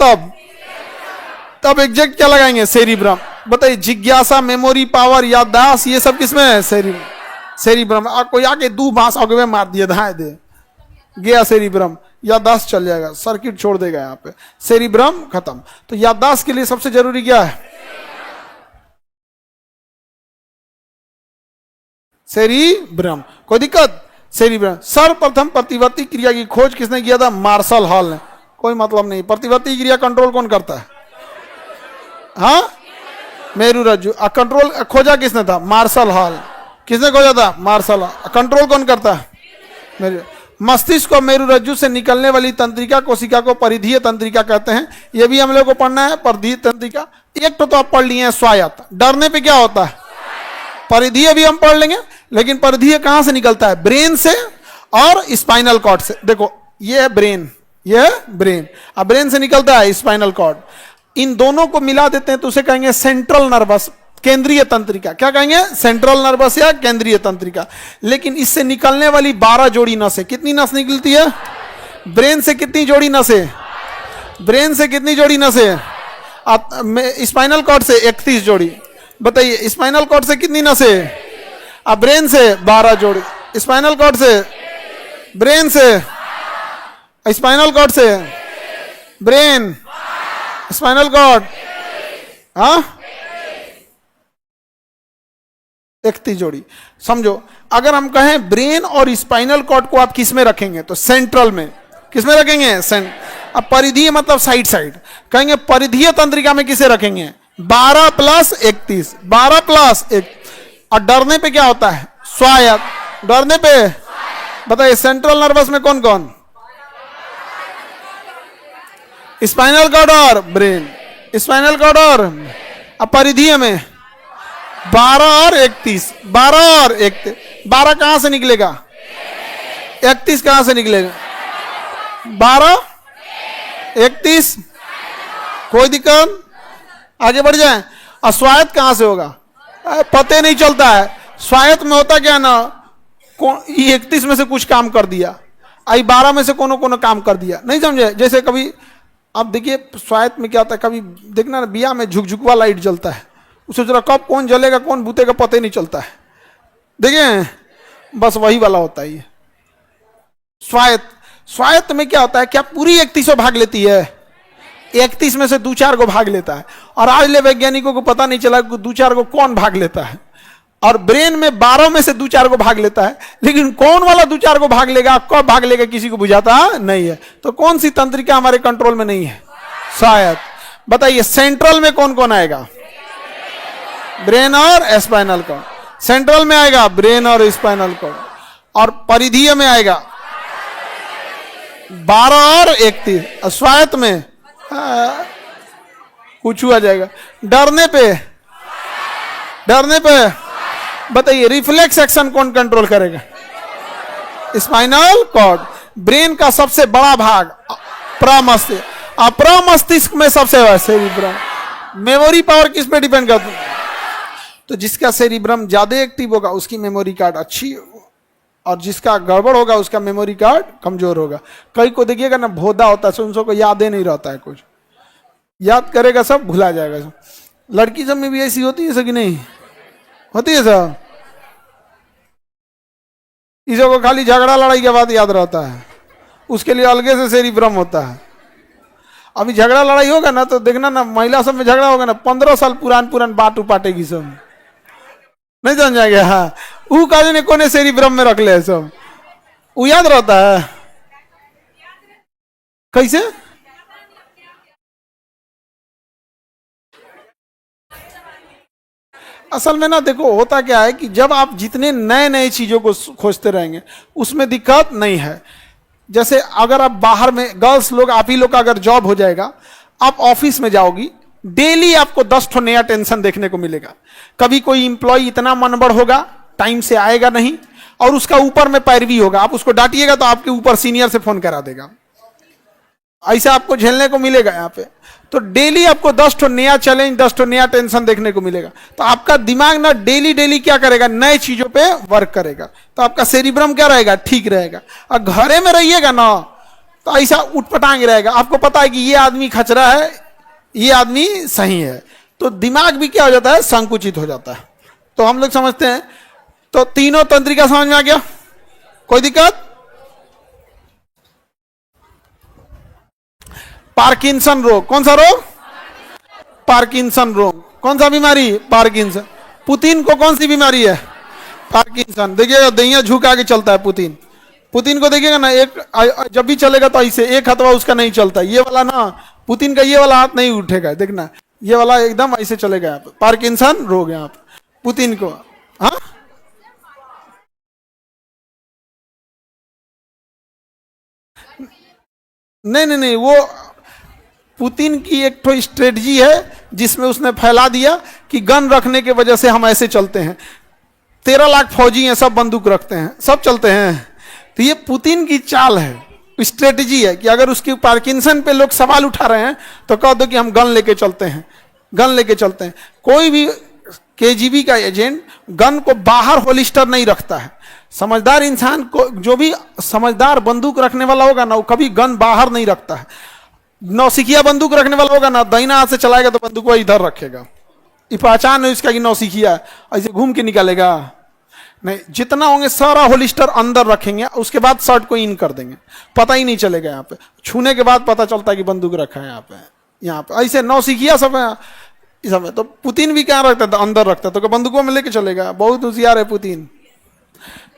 तब एग्जैक्ट क्या लगाएंगे? सेरिब्रम। बताइए, जिज्ञासा, मेमोरी पावर, याददाश्त, ये सब किसमें है? सेरिब्रम। कोई आके दू बांस आगे मार दिया, धाए दे गया सेरिब्रम, याददाश्त चल जाएगा, सर्किट छोड़ देगा यहाँ पे, सेरिब्रम खत्म। तो याददाश्त के लिए सबसे जरूरी क्या है? सेरिब्रम। कोई दिक्कत? सेरिब्रम। सर्वप्रथम प्रतिवर्ती क्रिया की खोज किसने किया था? मार्शल हॉल ने। कोई मतलब नहीं। प्रतिवर्ती क्रिया कंट्रोल कौन करता है? हाँ, मेरुरज्जु। कंट्रोल खोजा किसने था? Marshall Hall. किसने खोजा था? Marshall hall. कंट्रोल कौन करता है? मेरु। मस्तिष्क और मेरुरज्जु से निकलने वाली तंत्रिका कोशिका को परिधीय तंत्रिका कहते हैं। यह भी हम लोग को पढ़ना है, परिधीय तंत्रिका। एक तो आप पढ़ लिए हैं स्वायत्त, डरने पे क्या होता है? परिधीय भी हम पढ़ लेंगे, लेकिन परिधीय कहां से निकलता है? ब्रेन से और स्पाइनल कॉर्ड से। देखो, ये है ब्रेन, ये है ब्रेन, अब ब्रेन से निकलता है स्पाइनल कॉर्ड। इन दोनों को मिला देते हैं तो उसे कहेंगे सेंट्रल नर्वस, केंद्रीय तंत्रिका। क्या कहेंगे? सेंट्रल नर्वस या केंद्रीय तंत्रिका। लेकिन इससे निकलने वाली 12 जोड़ी नसें, कितनी नस निकलती है? ब्रेन से कितनी जोड़ी नसें? ब्रेन से कितनी जोड़ी नसें? स्पाइनल कॉर्ड से 31 जोड़ी। बताइए, स्पाइनल कॉर्ड से कितनी नसें? अब ब्रेन से 12 जोड़ी, स्पाइनल कॉर्ड से ब्रेन से, स्पाइनल कॉर्ड से, ब्रेन, स्पाइनल कॉर्ड, हाँ 31 जोड़ी। समझो, अगर हम कहें ब्रेन और स्पाइनल कॉर्ड को आप किस में रखेंगे, तो सेंट्रल में। किस में रखेंगे? अब परिधीय मतलब साइड साइड, कहेंगे परिधीय तंत्रिका में किसे रखेंगे? 12 + 31, 12 + 1। और डरने पे क्या होता है? स्वायत्त। डरने पे बताइए सेंट्रल नर्वस में कौन कौन? स्पाइनल कॉर्ड और ब्रेन, स्पाइनल कॉर्ड और परिधीय में 12 और 31, 12 और 31। 12 कहां से निकलेगा? 31 कहां से निकलेगा? 12 31, कोई दिक्कत? आगे बढ़ जाए। और स्वायत्त कहां से होगा? पते नहीं चलता है। स्वायत्त में होता क्या ना, 31 में से कुछ काम कर दिया, आई 12 में से कोनो कोनो काम कर दिया, नहीं समझे? जैसे कभी अब देखिए स्वायत्त में क्या होता है, कभी देखना ना बिया में झुकझुकवा लाइट जलता है, उसे जरा कब कौन जलेगा कौन बूतेगा पता नहीं चलता है, देखिए बस वही वाला होता है ये स्वायत्त। स्वायत्त में क्या होता है, क्या पूरी 31 भाग लेती है? 31 में से 2-4 को भाग लेता है। और आज ले वैज्ञानिकों को पता नहीं चला 2-4 को कौन भाग लेता है। और ब्रेन में 12 में से 2-4 को भाग लेता है, लेकिन कौन वाला 2-4 को भाग लेगा, कब भाग लेगा, किसी को बुझाता नहीं है। तो कौन सी तंत्रिका हमारे कंट्रोल में नहीं है? स्वायत्त। बताइए सेंट्रल में कौन कौन आएगा? ब्रेन और स्पाइनल कॉर्ड। सेंट्रल में आएगा ब्रेन और स्पाइनल कॉर्ड, और परिधीय में आएगा 12 और 31। स्वायत्त में कुछ आ जाएगा। डरने पे बताइए रिफ्लेक्स एक्शन कौन कंट्रोल करेगा? Spinal cord. ब्रेन का सबसे बड़ा भाग प्रमस्तिष्क, प्रमस्तिष्क में सबसे सेरिब्रम। मेमोरी पावर किस पे डिपेंड करती है? तो जिसका सेरिब्रम ज्यादा एक्टिव होगा उसकी मेमोरी कार्ड अच्छी, और जिसका गड़बड़ होगा उसका मेमोरी कार्ड कमजोर होगा। कई को देखिएगा ना भोदा होता है, उनको याद ही नहीं रहता है, कुछ याद करेगा सब भुला जाएगा सब। लड़की सब में भी ऐसी होती है कि नहीं होती है सब? इसे को खाली झगड़ा लड़ाई के बाद याद रहता है, उसके लिए अलगे से सेरिब्रम होता है। अभी झगड़ा लड़ाई होगा ना तो देखना ना, महिला सब में झगड़ा होगा ना, 15 साल पुरान बात उपाटेगी सब, नहीं जान जाएगा। हाँ वो काजे ने कोने सेरिब्रम में रख ले सब, वो याद रहता है। कैसे? असल में ना देखो होता क्या है कि जब आप जितने नए नए चीजों को खोजते रहेंगे उसमें दिक्कत नहीं है। जैसे अगर आप बाहर में गर्ल्स लोग, आप ही लोग का अगर जॉब हो जाएगा, आप ऑफिस में जाओगी, डेली आपको 10 ठो नया टेंशन देखने को मिलेगा। कभी कोई इंप्लॉय इतना मनबड़ होगा, टाइम से आएगा नहीं, और उसका ऊपर में पैरवी होगा, आप उसको डांटिएगा तो आपके ऊपर सीनियर से फोन करा देगा। ऐसा आपको झेलने को मिलेगा यहाँ पे। तो डेली आपको 10 ठो नया चैलेंज, 10 ठो नया टेंशन देखने को मिलेगा। तो आपका दिमाग ना डेली क्या करेगा, नए चीजों पे वर्क करेगा। तो आपका सेरिब्रम क्या रहेगा, ठीक रहेगा। और घरे में रहिएगा ना तो ऐसा उठपटांग रहेगा, आपको पता है कि ये आदमी खचरा है, ये आदमी सही है, तो दिमाग भी क्या हो जाता है, संकुचित हो जाता है। तो हम लोग समझते हैं। तो तीनों तंत्रिका समझ में आ गया, कोई दिक्कत? पार्किंसन रोग, कौन सा रोग? पार्किंसन रोग। कौन सा बीमारी? पार्किंसन। पुतिन को कौन सी बीमारी है? पार्किंसन। देखिएगा दहिया झुका के चलता है पुतिन। पुतिन को देखिएगा ना, एक जब भी चलेगा तो ऐसे एक हाथवा उसका नहीं चलता, ये वाला ना पुतिन का ये वाला हाथ नहीं उठेगा, देखना ये वाला एकदम ऐसे चलेगा। यहाँ पे पार्किंसन रोग यहाँ पे पुतिन को। हाँ नहीं, वो पुतिन की एक तो स्ट्रेटजी है जिसमें उसने फैला दिया कि गन रखने के वजह से हम ऐसे चलते हैं। 13 लाख फौजी हैं, सब बंदूक रखते हैं, सब चलते हैं। तो ये पुतिन की चाल है, स्ट्रेटजी है कि अगर उसकी पार्किंसन पे लोग सवाल उठा रहे हैं तो कह दो कि हम गन लेके चलते हैं, गन लेके चलते हैं। कोई भी केजीबी का एजेंट गन को बाहर होलिस्टर नहीं रखता है। समझदार इंसान को, जो भी समझदार बंदूक रखने वाला होगा ना, वो कभी गन बाहर नहीं रखता है। नौसिखिया बंदूक रखने वाला होगा ना, दाहिना हाथ से चलाएगा तो बंदूक वो इधर रखेगा, ये पहचान है इसका कि नौसिखिया, ऐसे घूम के निकालेगा। नहीं, जितना होंगे सारा होलिस्टर अंदर रखेंगे, उसके बाद शर्ट को इन कर देंगे, पता ही नहीं चलेगा। यहाँ पे छूने के बाद पता चलता है कि बंदूक रखा है यहाँ पे ऐसे नौसिखिया सब है इस समय। तो पुतिन भी क्या रखता था, अंदर रखता, तो बंदूकों में लेके चलेगा, बहुत होशियार है पुतिन।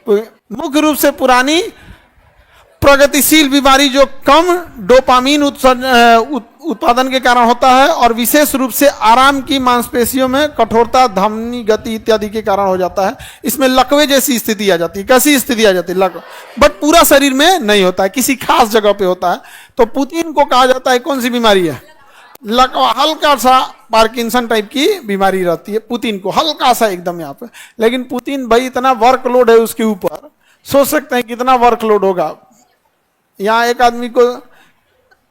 मुख्य रूप से पुरानी प्रगतिशील बीमारी जो कम डोपामीन उत्पादन के कारण होता है और विशेष रूप से आराम की मांसपेशियों में कठोरता, धमनी गति इत्यादि के कारण हो जाता है। इसमें लकवे जैसी स्थिति आ जाती है। कैसी स्थिति आ जाती है? लकवा, बट पूरा शरीर में नहीं होता है, किसी खास जगह पे होता है। तो पुतिन को कहा जाता है कौन सी बीमारी है? लकवा। हल्का सा पार्किंसन टाइप की बीमारी रहती है पुतिन को, हल्का सा एकदम यहाँ पे। लेकिन पुतिन भाई इतना वर्कलोड है उसके ऊपर, सोच सकते हैं कितना वर्कलोड होगा। यहाँ एक आदमी को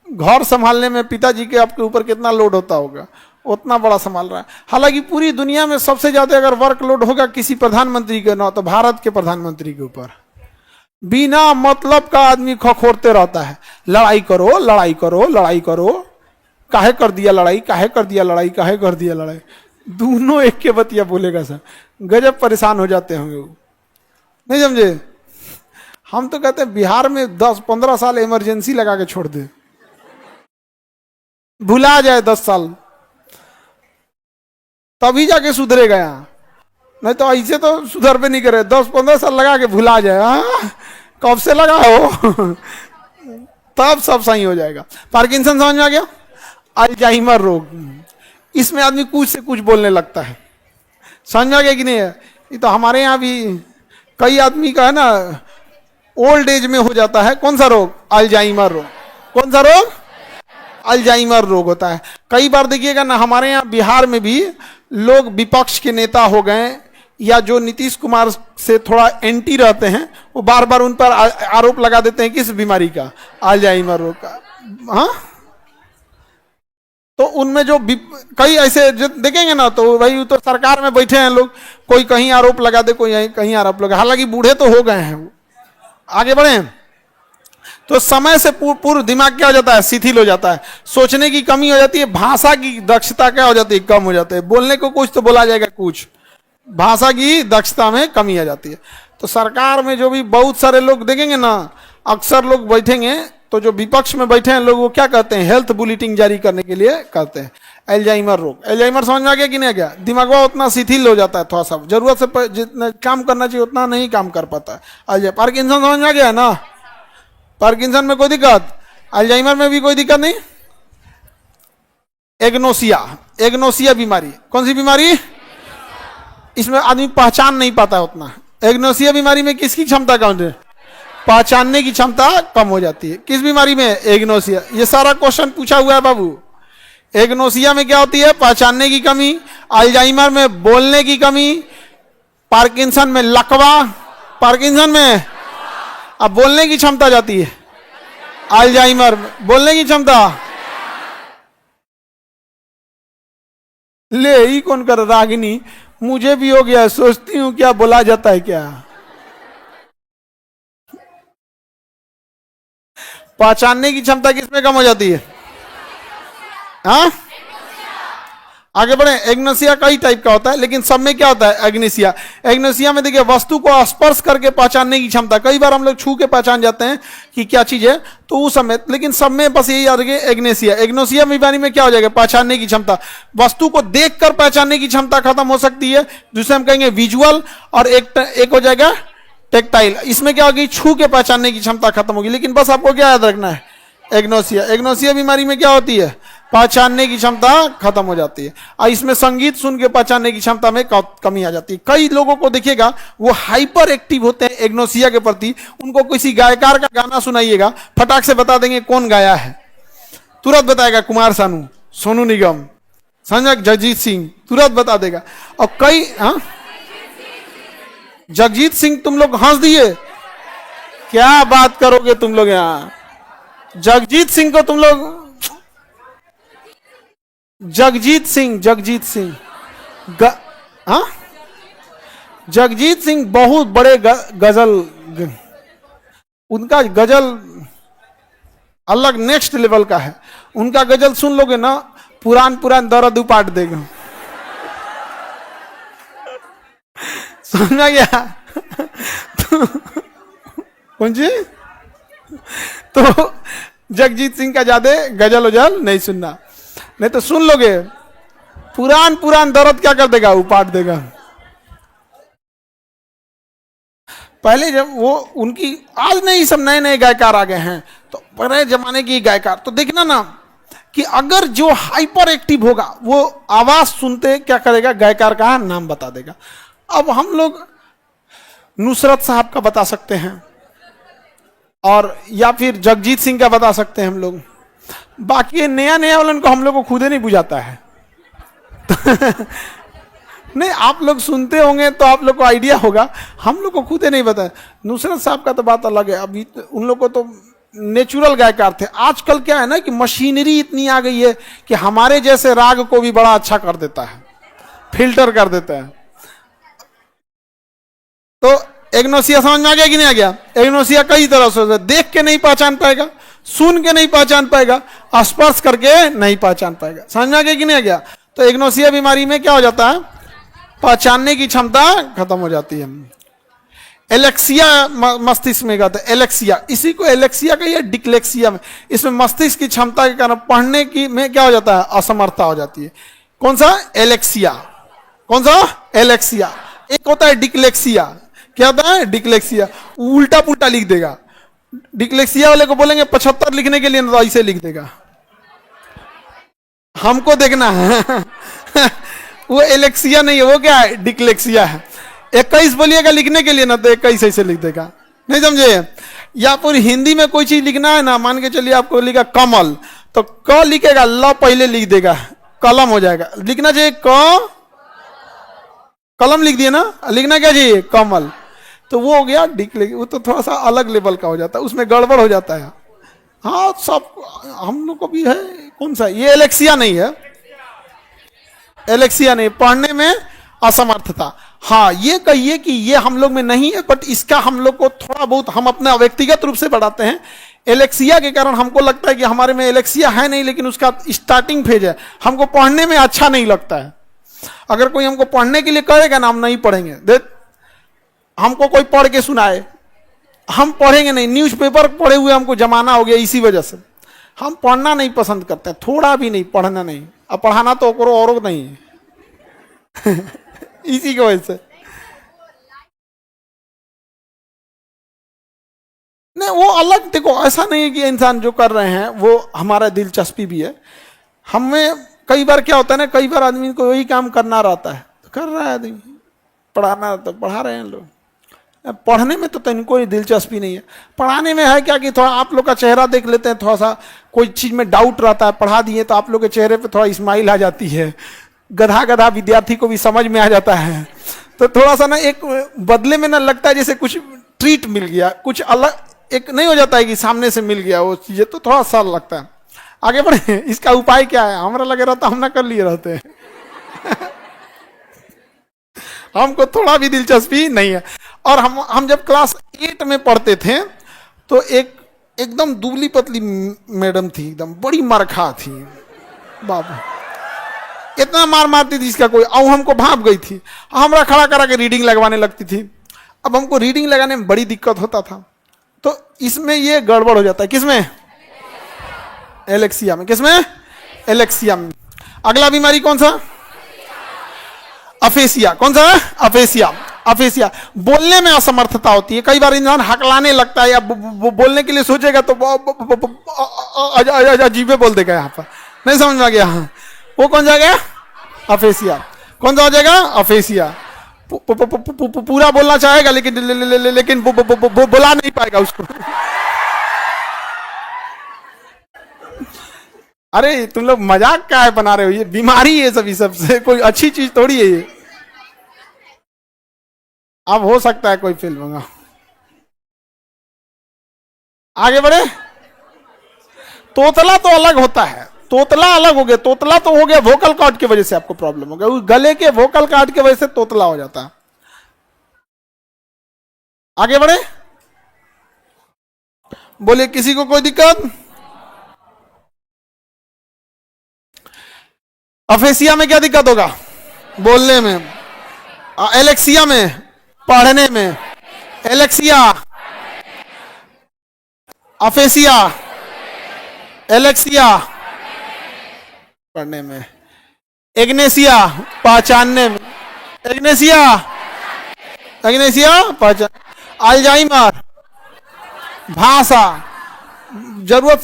घर संभालने में पिताजी के आपके ऊपर कितना लोड होता होगा, उतना बड़ा संभाल रहा है। हालांकि पूरी दुनिया में सबसे ज्यादा अगर वर्कलोड होगा किसी प्रधानमंत्री के ना, तो भारत के प्रधानमंत्री के ऊपर। बिना मतलब का आदमी खखोरते रहता है, लड़ाई करो लड़ाई करो लड़ाई करो, काहे कर दिया लड़ाई, काहे कर दिया लड़ाई, काहे कर दिया लड़ाई, दोनों एक के बतिया बोलेगा सर। गजब परेशान हो जाते होंगे वो, नहीं समझे? हम तो कहते हैं बिहार में 10-15 साल इमरजेंसी लगा के छोड़ दे, भुला जाए 10 साल, तभी जाके सुधरेगा यहाँ। नहीं तो ऐसे तो सुधर पे नहीं करे, 10-15 साल लगा के भुला जाए। हाँ, कब से लगा हो तब सब सही हो जाएगा। पार्किंसन समझ में आ गया? अल्जाइमर रोग, इसमें आदमी कुछ से कुछ बोलने लगता है। समझ में आ गया कि नहीं है? ये तो हमारे यहाँ भी कई आदमी का है ना, ओल्ड एज में हो जाता है। कौन सा रोग? अल्जाइमर रोग। कौन सा रोग? अल्जाइमर रोग होता है। कई बार देखिएगा ना, हमारे यहाँ बिहार में भी लोग विपक्ष के नेता हो गए या जो नीतीश कुमार से थोड़ा एंटी रहते हैं, वो बार बार उन पर आरोप लगा देते हैं। किस बीमारी का? अल्जाइमर रोग का। हाँ, तो उनमें जो कई ऐसे देखेंगे ना, तो भाई तो सरकार में बैठे हैं लोग, कोई कहीं आरोप लगा दे, कोई कहीं आरोप लगा। हालांकि बूढ़े तो हो गए हैं, वो आगे बढ़े, तो समय से पूर्व दिमाग क्या हो जाता है? शिथिल हो जाता है, सोचने की कमी हो जाती है, भाषा की दक्षता क्या हो जाती है? कम हो जाती है। बोलने को कुछ तो बोला जाएगा कुछ, भाषा की दक्षता में कमी आ जाती है। तो सरकार में जो भी बहुत सारे लोग देखेंगे ना, अक्सर लोग बैठेंगे, तो जो विपक्ष में बैठे हैं लोग, वो क्या करते हैं? हेल्थ बुलेटिन जारी करने के लिए करते हैं। अल्जाइमर रोग, अल्जाइमर समझ में आ गया कि नहीं आ गया? दिमाग उतना शिथिल हो जाता है, थोड़ा सा जरूरत से जितना काम करना चाहिए उतना नहीं काम कर पाता है। पार्किंसन समझ में आ गया ना? पार्किंसन में कोई दिक्कत, अल्जाइमर में भी कोई दिक्कत नहीं। एग्नोसिया, एग्नोसिया बीमारी, कौन सी बीमारी? इसमें आदमी पहचान नहीं पाता है उतना। एग्नोसिया बीमारी में किसकी क्षमता कम है? पहचानने की क्षमता कम हो जाती है। किस बीमारी में? एग्नोसिया। ये सारा क्वेश्चन पूछा हुआ है बाबू। एग्नोसिया में क्या होती है? पहचानने की कमी। अल्जाइमर में बोलने की कमी। पार्किंसन में लकवा। पार्किंसन में अब बोलने की क्षमता जाती है। अल्जाइमर में बोलने की क्षमता। ले ही कौन कर? रागिनी, मुझे भी हो गया, सोचती हूं क्या बोला जाता है क्या। पहचानने की क्षमता किसमें कम हो जाती है? हाँ, आगे बढ़े। एग्नोसिया कई टाइप का होता है, लेकिन सब में क्या होता है? एग्नोसिया। एग्नोसिया में देखिए, वस्तु को स्पर्श करके पहचानने की क्षमता। कई बार हम लोग छू के पहचान जाते हैं कि क्या चीज है, तो उस समय, लेकिन सब में बस यही याद रखिए, एग्नोसिया। एग्नोसिया बीमारी में क्या हो जाएगा? पहचानने की क्षमता। वस्तु को देखकर पहचानने की क्षमता खत्म हो सकती है, जिसे हम कहेंगे विजुअल, और एक हो जाएगा टेक्टाइल। इसमें क्या होगी? छू के पहचानने की क्षमता खत्म होगी। लेकिन बस आपको क्या याद रखना है? एग्नोसिया। एग्नोसिया बीमारी में क्या होती है? पहचानने की क्षमता खत्म हो जाती है, और इसमें संगीत सुन के पहचानने की क्षमता में कमी आ जाती है। कई लोगों को देखिएगा, वो हाइपर एक्टिव होते हैं एग्नोसिया के प्रति। उनको किसी गायकार का गाना सुनाइएगा, फटाक से बता देंगे कौन गाया है, तुरंत बताएगा। कुमार सानू, सोनू निगम, संजय, जगजीत सिंह, तुरंत बता देगा। और कई, हाँ, जगजीत सिंह, तुम लोग हंस दिए, क्या बात करोगे तुम लोग यहाँ। जगजीत सिंह को तुम लोग, जगजीत सिंह, जगजीत सिंह, हाँ, जगजीत सिंह बहुत बड़े गजल, उनका गजल अलग नेक्स्ट लेवल का है। उनका गजल सुन लोगे ना, पुरान पुरान दर्द उपाट देगा। समझ गया? कौन जी? तो जगजीत सिंह का ज्यादा गजल उजल नहीं सुनना, नहीं तो सुन लोगे पुरान पुरान दर्द क्या कर देगा, उपाट देगा। पहले जब वो उनकी, आज नहीं सब नए नए गायकार आ गए हैं, तो पहले जमाने की गायकार तो देखना ना कि अगर जो हाइपर एक्टिव होगा वो आवाज सुनते क्या करेगा, गायकार का नाम बता देगा। अब हम लोग नुसरत साहब का बता सकते हैं और या फिर जगजीत सिंह का बता सकते हैं हम लोग, बाकी नया नया वालन को हम लोग को खुद ही नहीं बुझाता है। नहीं, आप लोग सुनते होंगे तो आप लोग को आइडिया होगा, हम लोग को खुद ही नहीं पता। नुसरत साहब का तो बात अलग है, अभी उन लोग को तो नेचुरल गायकार थे। आजकल क्या है ना कि मशीनरी इतनी आ गई है कि हमारे जैसे राग को भी बड़ा अच्छा कर देता है, फिल्टर कर देता है। तो एग्नोसिया समझ में आ गया कि नहीं आ गया? एग्नोसिया कई तरह से, देख के नहीं पहचान पाएगा, सुन के नहीं पहचान पाएगा, स्पर्श करके नहीं पहचान पाएगा। समझ में आ गया कि नहीं आ गया? तो एग्नोसिया बीमारी में क्या हो जाता है, पहचानने की क्षमता खत्म हो जाती है। एलेक्सिया मस्तिष्क में कहते हैं, एलेक्सिया, इसी को एलेक्सिया का या डिक्लेक्सिया में, इसमें मस्तिष्क की क्षमता के कारण पढ़ने की में क्या हो जाता है, असमर्थता हो जाती है। कौन सा? एलेक्सिया। कौन सा? एलेक्सिया। एक होता है डिक्लेक्सिया। क्या होता है? डिक्लेक्सिया, उल्टा पुल्टा लिख देगा। डिक्लेक्सिया वाले को बोलेंगे 75 लिखने के लिए, तो ऐसे लिख देगा, हमको देखना है। वो एलेक्सिया नहीं है, वो क्या है? डिक्लेक्सिया है। 21 बोलिएगा लिखने के लिए ना, तो 21 ऐसे लिख देगा, नहीं समझे? या पूरी हिंदी में कोई चीज लिखना है ना, मान के चलिए आपको लिखा कमल, तो क लिखेगा, ल पहले लिख देगा, कलम हो जाएगा। लिखना चाहिए क, कलम लिख दिया ना, लिखना क्या चाहिए? कमल। तो वो हो गया डिक्लेक्सिया, वो तो थोड़ा सा अलग लेवल का हो जाता है, उसमें गड़बड़ हो जाता है। हाँ, सब हम लोग को भी है। कौन सा? ये एलेक्सिया नहीं है, एलेक्सिया नहीं, पढ़ने में असमर्थता। हाँ, ये कहिए कि ये हम लोग में नहीं है, बट इसका हम लोग को थोड़ा बहुत हम अपने व्यक्तिगत रूप से बढ़ाते हैं। एलेक्सिया के कारण हमको लगता है कि हमारे में एलेक्सिया है नहीं, लेकिन उसका स्टार्टिंग फेज है, हमको पढ़ने में अच्छा नहीं लगता है। अगर कोई हमको पढ़ने के लिए कहेगा ना, हम नहीं पढ़ेंगे। देख, हमको कोई पढ़ के सुनाए, हम पढ़ेंगे नहीं। न्यूज़पेपर पढ़े हुए हमको जमाना हो गया, इसी वजह से हम पढ़ना नहीं पसंद करते, थोड़ा भी नहीं, पढ़ना नहीं। अब पढ़ाना तो करो और नहीं है। इसी की वजह से नहीं, वो अलग। देखो, ऐसा नहीं है कि इंसान जो कर रहे हैं वो हमारा दिलचस्पी भी है। हमें कई बार क्या होता है ना, कई बार आदमी को वही काम करना रहता है, तो कर रहा है आदमी, पढ़ाना तो पढ़ा रहे हैं लोग। पढ़ने में तो इनको दिलचस्पी नहीं है। पढ़ाने में है क्या कि थोड़ा आप लोग का चेहरा देख लेते हैं, थोड़ा सा कोई चीज में डाउट रहता है, पढ़ा दिए तो आप लोग के चेहरे पे थोड़ा स्माइल आ जाती है, गधा गधा विद्यार्थी को भी समझ में आ जाता है। तो थोड़ा सा ना एक बदले में ना लगता है जैसे कुछ ट्रीट मिल गया, कुछ अलग एक नहीं हो जाता है कि सामने से मिल गया वो चीजें, तो थोड़ा सा लगता है। आगे बढ़े, इसका उपाय क्या है? हमारा लगे रहता हम ना कर लिए रहते हैं। हमको थोड़ा भी दिलचस्पी नहीं है। और हम जब क्लास 8 में पढ़ते थे तो एकदम दुबली पतली मैडम थी, एकदम बड़ी मरखा थी, बाबू इतना मार मारती थी इसका कोई, और हमको भाप गई थी, हमरा खड़ा करा के रीडिंग लगवाने लगती थी। अब हमको रीडिंग लगाने में बड़ी दिक्कत होता था, तो इसमें ये गड़बड़ हो जाता है। किसमें? एलेक्सिया में। किसमें? एलेक्सिया में। अगला बीमारी कौन सा? अफेसिया। कौन सा? अफेसिया। अफेसिया बोलने में असमर्थता होती है। कई बार इंसान हकलाने लगता है या बोलने के लिए सोचेगा तो अजीबे बोल देगा, यहाँ पर नहीं समझ में आ गया। वो कौन सा गया? अफेसिया। कौन सा हो जाएगा? अफेसिया। पूरा बोलना चाहेगा लेकिन बोला नहीं पाएगा उसको। अरे तुम लोग मजाक क्या है बना रहे हो, ये बीमारी है सभी, सबसे कोई अच्छी चीज थोड़ी है ये। अब हो सकता है कोई फिल्म होगा। आगे बढ़े। तोतला तो अलग होता है, तोतला अलग हो गया। तोतला तो हो गया वोकल कॉर्ड की वजह से आपको प्रॉब्लम हो गया, गले के वोकल कॉर्ड की वजह से तोतला हो जाता है। आगे बढ़े, बोले किसी को कोई दिक्कत? अफेसिया में क्या दिक्कत होगा? बोलने में। एलेक्सिया में? पढ़ने में। एलेक्सिया, अफेसिया, एलेक्सिया पढ़ने में, एग्नेसिया पहचानने में, एग्नेसिया, एग्नेसिया पहचान, अल्जाइमर भाषा, जरूरत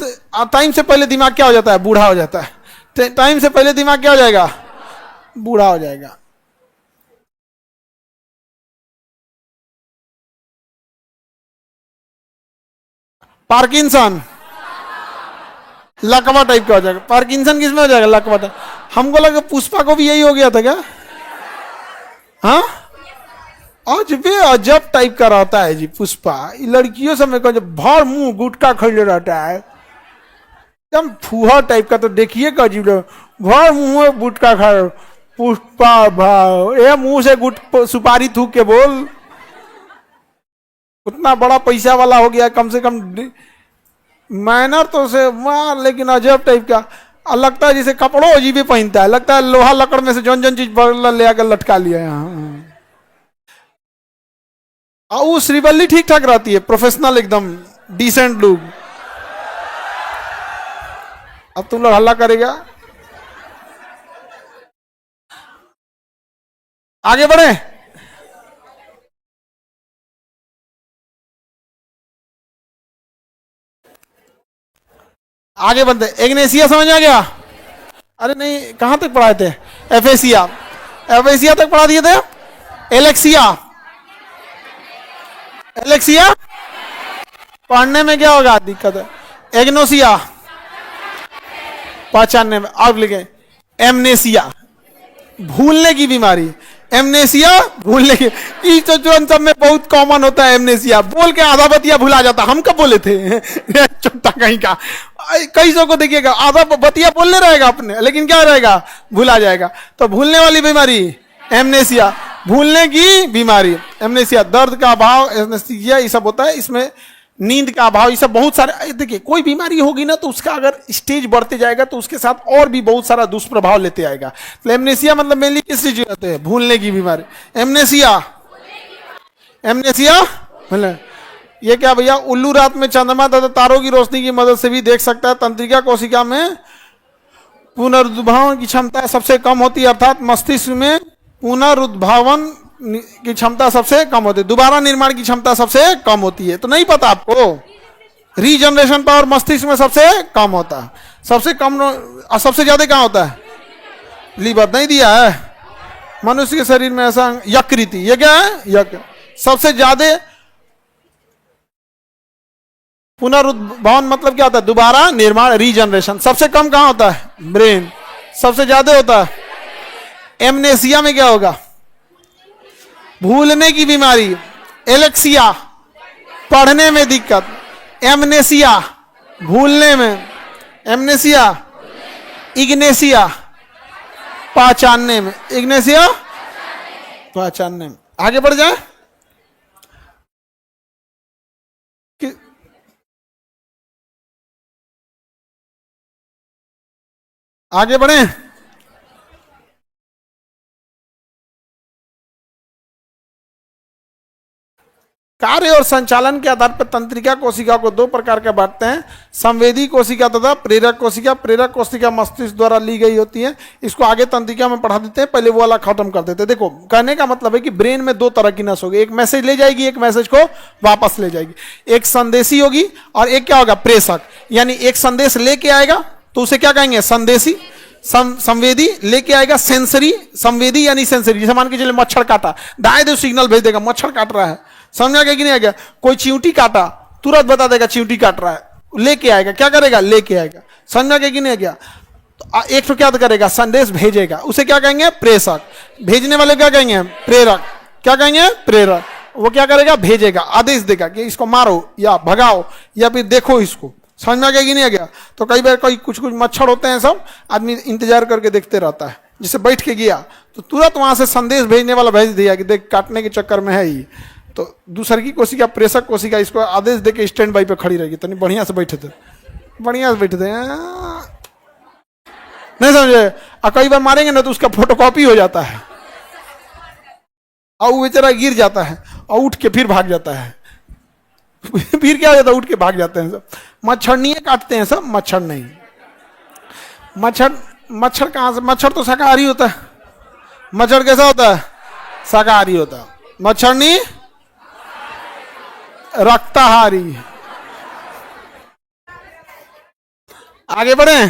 टाइम से पहले दिमाग क्या हो जाता है, बूढ़ा हो जाता है, टाइम से पहले दिमाग क्या हो जाएगा, बूढ़ा हो जाएगा। पार्किंसन लकवा टाइप का हो जाएगा, पार्किंसन किसमें हो जाएगा, लकवा टाइप। हमको लगा पुष्पा को भी यही हो गया था क्या, हाँ अजब अजब टाइप का रहता है जी पुष्पा, लड़कियों से मेरे को भर मुंह गुटका खड़े रहता है, एकदम फूहा टाइप का, तो देखिए का अजीब भर मुंह गुटका खा, पुष्पा भाव ये मुंह से गुट सुपारी थूक के बोल, उतना बड़ा पैसा वाला हो गया, कम से कम मैनर तो से मार, लेकिन अजब टाइप का, और लगता है जैसे कपड़ों अजीब पहनता है, लगता है लोहा लकड़ में से जौन जौन चीज ले आकर लटका लिया यहाँ। वो श्रीवल्ली ठीक ठाक रहती है, प्रोफेशनल एकदम डिसेंट लुक। अब तुम लोग हल्ला करेगा, आगे बढ़े। आगे बढ़ते, एग्नेसिया समझ आ गया, अरे नहीं कहां तक पढ़ाए थे, एफेसिया, एफेसिया तक पढ़ा दिए थे। एलेक्सिया, एलेक्सिया पढ़ने में क्या होगा दिक्कत है, एग्नोसिया पहचानने में, अब लिखे एमनेसिया भूलने की बीमारी, एमनेसिया भूलने की, तो सब में बहुत कॉमन होता है एमनेसिया, बोल के आधा बतिया भुला जाता, हम कब बोले थे चुट्टा कहीं का, कई सौ को देखिएगा आधा बतिया बोलने रहेगा अपने, लेकिन क्या रहेगा, भूला जाएगा, तो भूलने वाली बीमारी एमनेसिया, भूलने की बीमारी एमनेसिया, दर्द का अभाव एमनेसिया ये सब होता है, इसमें नींद का अभाव, ये सब बहुत सारे, देखिए कोई बीमारी होगी ना तो उसका अगर स्टेज बढ़ते जाएगा तो उसके साथ और भी बहुत सारा दुष्प्रभाव लेते आएगा। तो एमनेसिया मतलब मेनली किस चीज होते हैं, भूलने की बीमारी, एमनेसिया, एमनेसिया मतलब ये क्या भैया, उल्लू रात में चंद्रमा तथा तारों की रोशनी की मदद से भी देख सकता है, तंत्रिका कोशिका में पुनरुद्भावन की क्षमता सबसे कम होती है, अर्थात मस्तिष्क में पुनरुद्भावन की क्षमता सबसे कम होती है, दोबारा निर्माण की क्षमता सबसे कम होती है, तो नहीं पता आपको, रीजनरेशन पावर मस्तिष्क में सबसे कम होता है, सबसे कम, सबसे ज्यादा कहाँ होता है, लीवर, नहीं दिया है मनुष्य के शरीर में ऐसा, यकृति, ये क्या है, यकृ, सबसे ज्यादा पुनरुद्भावन मतलब क्या होता है, दोबारा निर्माण, रीजनरेशन, सबसे कम कहाँ होता है, ब्रेन, सबसे ज्यादा होता है, एमनेसिया में क्या होगा, भूलने की बीमारी, एलेक्सिया पढ़ने में दिक्कत, एमनेसिया भूलने में, एमनेसिया, इग्नेसिया पहचानने में, इग्नेसिया पहचानने में। आगे बढ़ जाए, आगे बढ़े, कार्य और संचालन के आधार पर तंत्रिका कोशिका को दो प्रकार के बांटते हैं, संवेदी कोशिका तथा प्रेरक कोशिका। प्रेरक कोशिका मस्तिष्क द्वारा ली गई होती है, इसको आगे तंत्रिका में पढ़ा देते हैं, पहले वो वाला खत्म कर देते हैं। देखो कहने का मतलब है कि ब्रेन में दो तरह की नस होगी, एक मैसेज ले जाएगी, एक मैसेज को वापस ले जाएगी, एक संदेशी होगी और एक क्या होगा, प्रेषक। यानी एक संदेश लेके आएगा तो उसे क्या कहेंगे, संदेशी। संवेदी लेके आएगा, सेंसरी, संवेदी यानी सेंसरी। जैसे मान के चलिए मच्छर काटा, दाएं दो सिग्नल भेज देगा मच्छर काट रहा है, समझा गया कि नहीं आ गया। कोई चींटी काटा तुरंत बता देगा चींटी काट रहा है, लेके आएगा, क्या करेगा, लेके आएगा, समझा गया कि नहीं आ गया। तो एक तो क्या करेगा, संदेश भेजेगा, उसे क्या कहेंगे, प्रेषक। भेजने वाले क्या कहेंगे, प्रेरक। क्या कहेंगे, प्रेरक। वो क्या करेगा, भेजेगा, आदेश देगा कि इसको मारो या भगाओ या फिर देखो इसको, समझ में आ गया कि नहीं आ गया। तो कई बार कोई कुछ कुछ मच्छर होते हैं, सब आदमी इंतजार करके देखते रहता है, जैसे बैठ के गया तो तुरंत वहां से संदेश भेजने वाला भेज दिया कि देख काटने के चक्कर में है ही। तो दूसर की कोशिका, प्रेषक कोशिका, इसको आदेश देके स्टैंड बाई पे खड़ी रहेगी, तो नहीं बढ़िया से बैठे थे, बढ़िया से बैठे थे, नहीं समझे। और कई बार मारेंगे ना तो उसका फोटोकॉपी हो जाता है और वो बेचारा गिर जाता है। और उठ के फिर भाग जाता है। फिर क्या हो जाता है, उठ के भाग जाते हैं सब। मच्छर नहीं काटते हैं सब, मच्छर नहीं। मच्छर कहां से, मच्छर तो शाकाहारी होता है। मच्छर कैसा होता है, शाकाहारी होता है। मच्छर नहीं रक्ताहारी। आगे बढ़े।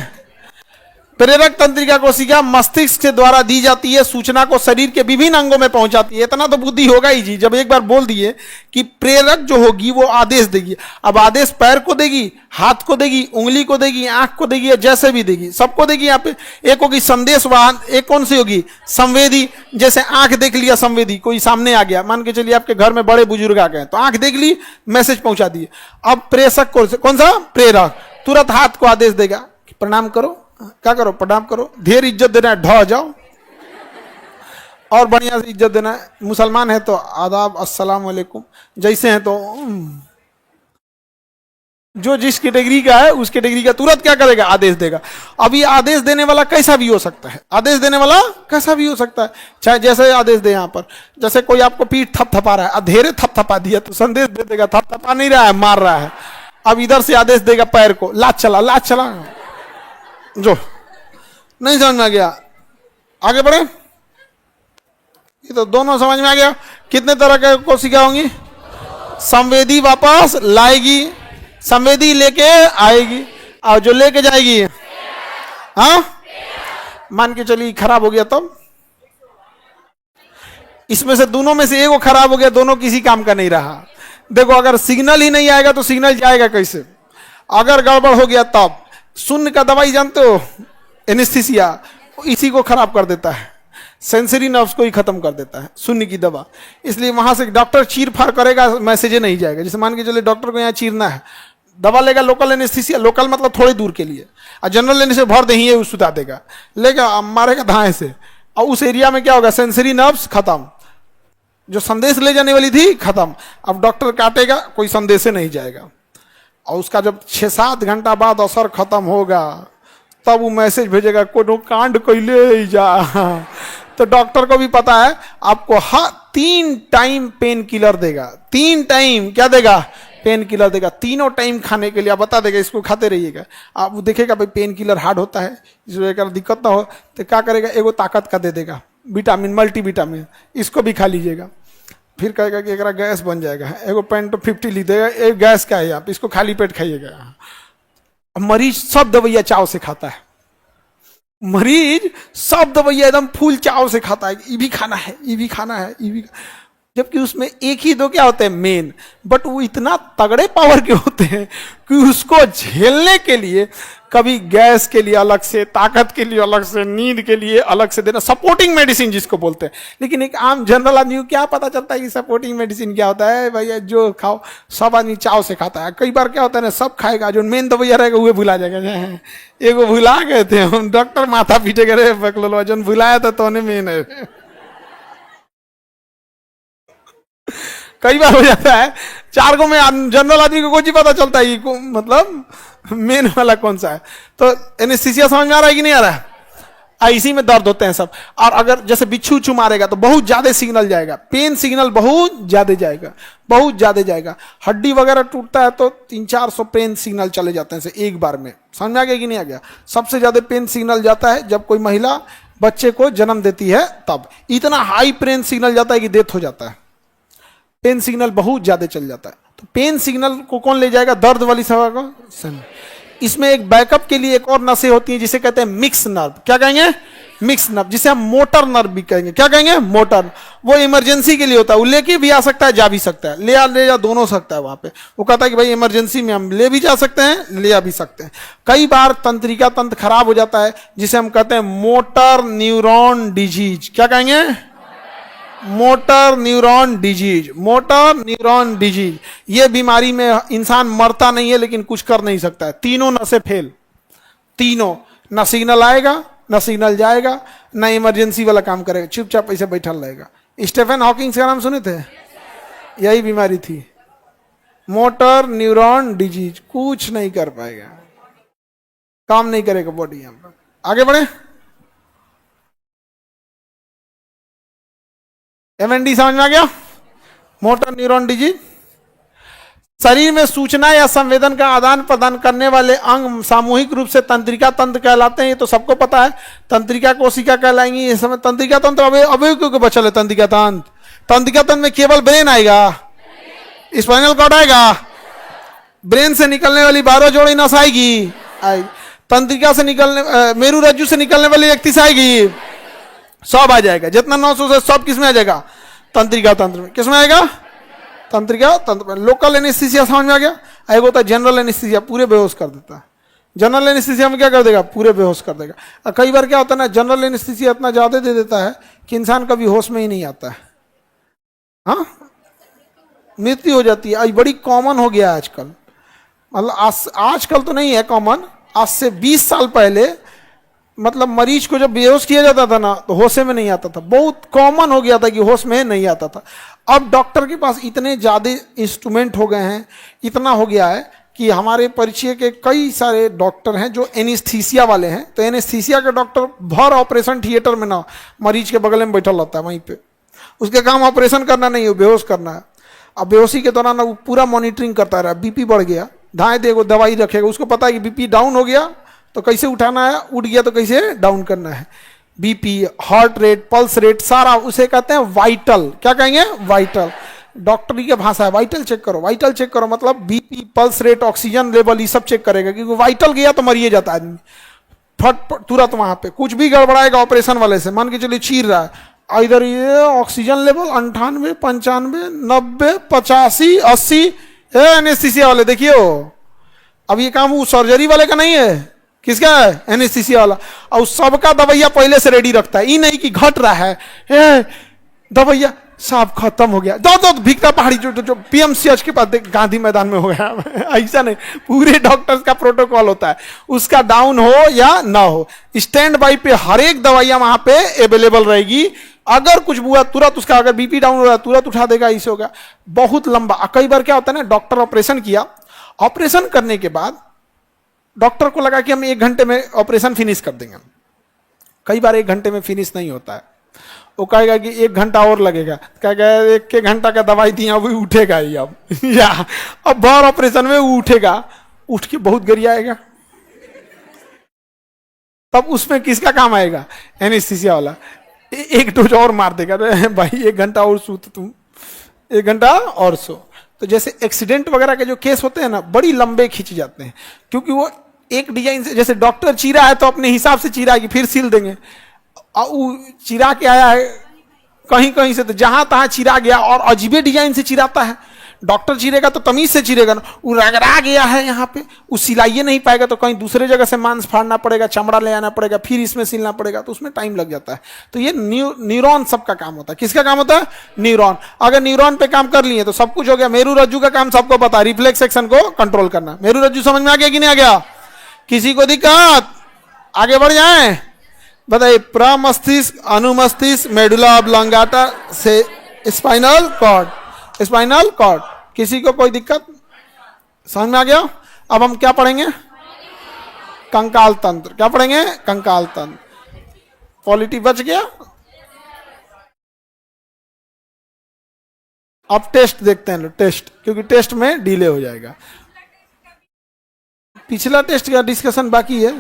प्रेरक तंत्रिका कोशिका मस्तिष्क के द्वारा दी जाती है सूचना को शरीर के विभिन्न अंगों में पहुंचाती है। इतना तो बुद्धि होगा ही जी, जब एक बार बोल दिए कि प्रेरक जो होगी वो आदेश देगी। अब आदेश पैर को देगी, हाथ को देगी, उंगली को देगी, आंख को देगी, या जैसे भी देगी, सबको देगी। यहाँ पे एक होगी संदेश वाहन, एक कौन सी होगी, संवेदी। जैसे आंख देख लिया, संवेदी, कोई सामने आ गया, मान के चलिए आपके घर में बड़े बुजुर्ग आ गए तो आंख देख ली, मैसेज पहुंचा दिए। अब प्रेषक कौन सा, प्रेरक, तुरंत हाथ को आदेश देगा कि प्रणाम करो, क्या करो, प्रणाम करो। ढेर इज्जत देना है, ढह जाओ, और बढ़िया से इज्जत देना है। मुसलमान है तो आदाब, अस्सलाम वालेकुम, जैसे हैं तो जो जिस कैटेगरी का है उस कैटेगरी का तुरंत क्या करेगा, आदेश देगा। अब ये आदेश देने वाला कैसा भी हो सकता है, आदेश देने वाला कैसा भी हो सकता है, चाहे जैसे आदेश दे। यहां पर जैसे कोई आपको पीठ थपथपा रहा है, अधेरे थपथपा दिया तो संदेश दे देगा, थपथपा नहीं रहा है, मार रहा है। अब इधर से आदेश देगा पैर को, लाच चला, लाच चला। जो नहीं समझ में आ गया, आगे बढ़े। ये तो दोनों समझ में आ गया। कितने तरह के कोशिका होंगी, संवेदी वापस लाएगी, संवेदी लेके आएगी, और जो लेके जाएगी, हाँ, मान के चलिए खराब हो गया तब इसमें से दोनों में से एक खराब हो गया, दोनों किसी काम का नहीं रहा। देखो अगर सिग्नल ही नहीं आएगा तो सिग्नल जाएगा कैसे। अगर गड़बड़ हो गया तब शून्य का दवाई जानते हो, एनेस्थीसिया, इसी को खराब कर देता है, सेंसरी नर्व्स को ही खत्म कर देता है शून्य की दवा। इसलिए वहां से डॉक्टर चीर फाड़ करेगा, मैसेज नहीं जाएगा। जैसे मान के चले डॉक्टर को यहाँ चीरना है, दवा लेगा लोकल एनेस्थीसिया, लोकल मतलब थोड़ी दूर के लिए, और जनरल लेने से भर दही सुता देगा, लेगा मारेगा धाए से, और उस एरिया में क्या होगा, सेंसरी नर्व्स खत्म, जो संदेश ले जाने वाली थी खत्म। अब डॉक्टर काटेगा, कोई संदेश नहीं जाएगा, और उसका जब 6-7 घंटा बाद असर खत्म होगा तब वो मैसेज भेजेगा, कोनो कांड कैले जा। तो डॉक्टर को भी पता है आपको 3 टाइम पेन किलर देगा, 3 टाइम क्या देगा, पेन किलर देगा, तीनों टाइम खाने के लिए आप बता देगा इसको खाते रहिएगा। आप वो देखेगा भाई पेन किलर हार्ड होता है, इसमें दिक्कत ना हो तो क्या करेगा, एगो ताकत का दे देगा, विटामिन, मल्टी विटामिन, इसको भी खा लीजिएगा। फिर कहेगा कि एक गैस बन जाएगा, एगो पेन तो 50 लिख देगा, एक गैस का है, आप इसको खाली पेट खाइएगा। मरीज सब दवाइयाँ चाव से खाता है, मरीज सब दवाइयाँ एकदम फुल चाव से खाता है, ये भी खाना है, ये भी खाना है, ये भी, जबकि उसमें एक ही दो क्या होते हैं मेन, बट वो इतना तगड़े पावर के होते हैं कि उसको झेलने के लिए कभी गैस के लिए अलग से, ताकत के लिए अलग से, नींद के लिए अलग से देना, सपोर्टिंग मेडिसिन जिसको बोलते हैं। लेकिन एक आम जनरल आदमी को क्या पता चलता है कि सपोर्टिंग मेडिसिन क्या होता है। भैया जो खाओ, सब आदमी चाव से खाता है। कई बार क्या होता है ना, सब खाएगा, जो मेन दवाइया रहेगा वो भुला जाएगा। एगो भुला गए थे हम, डॉक्टर माथा पीटे गए, बकलो जो भुलाया था तो मेन है। कई बार हो जाता है 4 को में जनरल आदमी को कुछ ही पता चलता है कि मतलब मेन वाला कौन सा है। तो एनेस्थीसिया समझ में आ रहा है कि नहीं आ रहा है। इसी में दर्द होते हैं सब। और अगर जैसे बिच्छू उच्छू मारेगा तो बहुत ज्यादा सिग्नल जाएगा, पेन सिग्नल बहुत ज्यादा जाएगा, बहुत ज्यादा जाएगा। हड्डी वगैरह टूटता है तो 300-400 पेन सिग्नल चले जाते हैं एक बार में। समझ में आ गया कि नहीं आ गया। सबसे ज्यादा पेन सिग्नल जाता है जब कोई महिला बच्चे को जन्म देती है, तब इतना हाई पेन सिग्नल जाता है कि डेथ हो जाता है। पेन सिग्नल बहुत ज्यादा चल जाता है। तो पेन सिग्नल को कौन ले जाएगा, दर्द वाली सभा को। इसमें एक बैकअप के लिए एक और नसें होती हैं जिसे कहते हैं मिक्स नर्व। क्या कहेंगे, मिक्स नर्व, जिसे हम मोटर नर्व भी कहेंगे। क्या कहेंगे, मोटर। वो इमरजेंसी के लिए होता है, वो लेके भी आ सकता है, जा भी सकता है, ले जा दोनों सकता है। वहां पे वो कहता है कि भाई इमरजेंसी में हम ले भी जा सकते हैं, ले आ भी सकते हैं। कई बार तंत्रिका तंत्र खराब हो जाता है जिसे हम कहते हैं मोटर न्यूरॉन डिजीज। क्या कहेंगे, motor neuron disease. Motor neuron disease, ये बीमारी में इंसान मरता नहीं है लेकिन कुछ कर नहीं सकता है। तीनों नसें फेल, तीनों, ना सिग्नल आएगा, ना सिग्नल जाएगा, ना इमरजेंसी वाला काम करेगा, चुपचाप ऐसे बैठा रहेगा। स्टीफन हॉकिंग का नाम सुने थे, यही बीमारी थी, मोटर न्यूरॉन डिजीज। कुछ नहीं कर पाएगा, काम नहीं करेगा बॉडी। यहां पर आगे बढ़े। MND समझ में आ गया। Motor neuron disease. शरीर में सूचना या संवेदन का आदान प्रदान करने वाले अंग सामूहिक रूप से तंत्रिका तंत्र कहलाते हैं, ये तो सबको पता है। तंत्रिका कोशिका कहलाएंगी। इस समय तंत्रिका तंत्र अवयव क्यों बचल है? तंत्रिका तंत्र, तंत्रिका तंत्र में केवल ब्रेन आएगा, स्पाइनल कॉर्ड आएगा, ब्रेन से निकलने वाली 12 जोड़ी नस आएगी, तंत्रिका से निकलने मेरु रज्जु से निकलने वाली 31 आएगी, सब आ जाएगा। जितना नस हो सब किस में आ जाएगा? तंत्रिका तंत्र में। किस में आएगा? तंत्रिका तंत्र में। लोकल एनेस्थीसिया समझ में आ गया? एक होता है जनरल एनेस्थीसिया, पूरे बेहोश कर देता है। जनरल एनेस्थीसिया में क्या कर देगा? पूरे बेहोश कर देगा। और कई बार क्या होता है ना, जनरल एनेस्थीसिया इतना ज्यादा दे देता है कि इंसान कभी होश में ही नहीं आता है, हाँ, मृत्यु हो जाती है। बड़ी कॉमन हो गया आजकल, मतलब आजकल तो नहीं है कॉमन, आज से 20 साल पहले मतलब मरीज को जब बेहोश किया जाता था ना तो होश में नहीं आता था, बहुत कॉमन हो गया था कि होश में नहीं आता था। अब डॉक्टर के पास इतने ज़्यादा इंस्ट्रूमेंट हो गए हैं, इतना हो गया है कि हमारे परिचय के कई सारे डॉक्टर हैं जो एनेस्थीसिया वाले हैं। तो एनेस्थीसिया का डॉक्टर भर ऑपरेशन थिएटर में ना मरीज के बगल में बैठा रहता है वहीं पे, उसके काम ऑपरेशन करना नहीं है, बेहोश करना है। अब बेहोशी के दौरान वो पूरा मॉनिटरिंग करता रहा, बीपी बढ़ गया, ढाई देगा, दवाई रखेगा, उसको पता है कि बीपी डाउन हो गया तो कैसे उठाना है, उठ गया तो कैसे डाउन करना है। BP, heart rate, pulse rate सारा उसे कहते हैं वाइटल। क्या कहेंगे? वाइटल। डॉक्टरी की भाषा है वाइटल चेक करो। वाइटल चेक करो मतलब BP, pulse rate, oxygen level ये सब चेक करेगा, क्योंकि वाइटल गया तो मरिए जाता है आदमी फट तुरंत। वहां पे कुछ भी गड़बड़ाएगा ऑपरेशन वाले से, मान के चलिए चीर रहा है, इधर ये ऑक्सीजन लेवल 98, 95, 90, 85, 80, एनेस्थीसिया वाले देखिए। अब ये काम वो सर्जरी वाले का नहीं है, किसका है? एनेस्थीसिया वाला। और सबका दवाइया पहले से रेडी रखता है, ये नहीं कि घट रहा है दवाइया साहब खत्म हो गया, दो भीखता पहाड़ी जो पीएमसीएच के पास गांधी मैदान में हो गया ऐसा नहीं, पूरे डॉक्टर्स का प्रोटोकॉल होता है, उसका डाउन हो या ना हो, स्टैंड बाई पे हर एक दवाइयां वहां पे अवेलेबल रहेगी। अगर कुछ हुआ तुरंत उसका, अगर बीपी डाउन हो रहा तुरंत उठा देगा, इसे होगा। बहुत लंबा। कई बार क्या होता है ना, डॉक्टर ऑपरेशन किया, ऑपरेशन करने के बाद डॉक्टर को लगा कि हम 1 घंटे में ऑपरेशन फिनिश कर देंगे। कई बार 1 घंटे में फिनिश नहीं होता है, वो कहेगा कि 1 घंटा और लगेगा, कहेगा 1 घंटा का दवाई दिया वो उठेगा ही अब या अब बार ऑपरेशन में वो उठेगा, उठ के बहुत गरियाएगा, तब उसमें किसका काम आएगा? एनेस्थीसिया वाला। एक डोज और मार देगा, भाई 1 घंटा और सो, तो तुम 1 घंटा और सो। तो जैसे एक्सीडेंट वगैरह के जो केस होते हैं ना, बड़ी लंबे खींच जाते हैं, क्योंकि वो एक डिजाइन से, जैसे डॉक्टर चीरा है तो अपने हिसाब से चीरा कि फिर सील देंगे, चिरा के आया है कहीं कहीं से, तो जहां तहां चिरा गया और अजीबे डिजाइन से चिराता है। डॉक्टर चिरेगा तो तमीज से चिरेगा ना, वो रगड़ा गया है यहाँ पे, वो सिलाइए नहीं पाएगा तो कहीं दूसरे जगह से मांस फाड़ना पड़ेगा, चमड़ा ले आना पड़ेगा, फिर इसमें सिलना पड़ेगा, तो उसमें टाइम लग जाता है। तो ये न्यूरॉन सबका काम होता है। किसका काम होता है? न्यूरॉन। अगर न्यूरॉन पे काम कर लिए तो सब कुछ हो गया। मेरु रज्जु का काम सबको पता है, रिफ्लेक्स एक्शन को कंट्रोल करना। मेरु रज्जु समझ में आ गया कि नहीं आ गया? किसी को दिक्कत? आगे बढ़ जाए, बताइए। प्रमस्तिष्क, अनुमस्तिष्क, मेडुला ऑब्लोंगाटा से स्पाइनल कॉर्ड, स्पाइनल कॉर्ड। किसी को कोई दिक्कत? समझ में आ गया? अब हम क्या पढ़ेंगे? कंकाल तंत्र। क्या पढ़ेंगे? कंकाल तंत्र। पॉलिटी बच गया। अब टेस्ट देखते हैं, टेस्ट, क्योंकि टेस्ट में डिले हो जाएगा। पिछला टेस्ट का डिस्कशन बाकी है।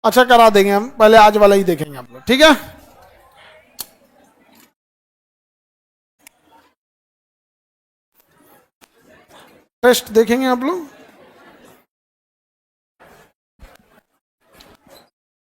अच्छा करा देंगे हम, पहले आज वाला ही देखेंगे आप लोग, ठीक है? टेस्ट देखेंगे आप लोग।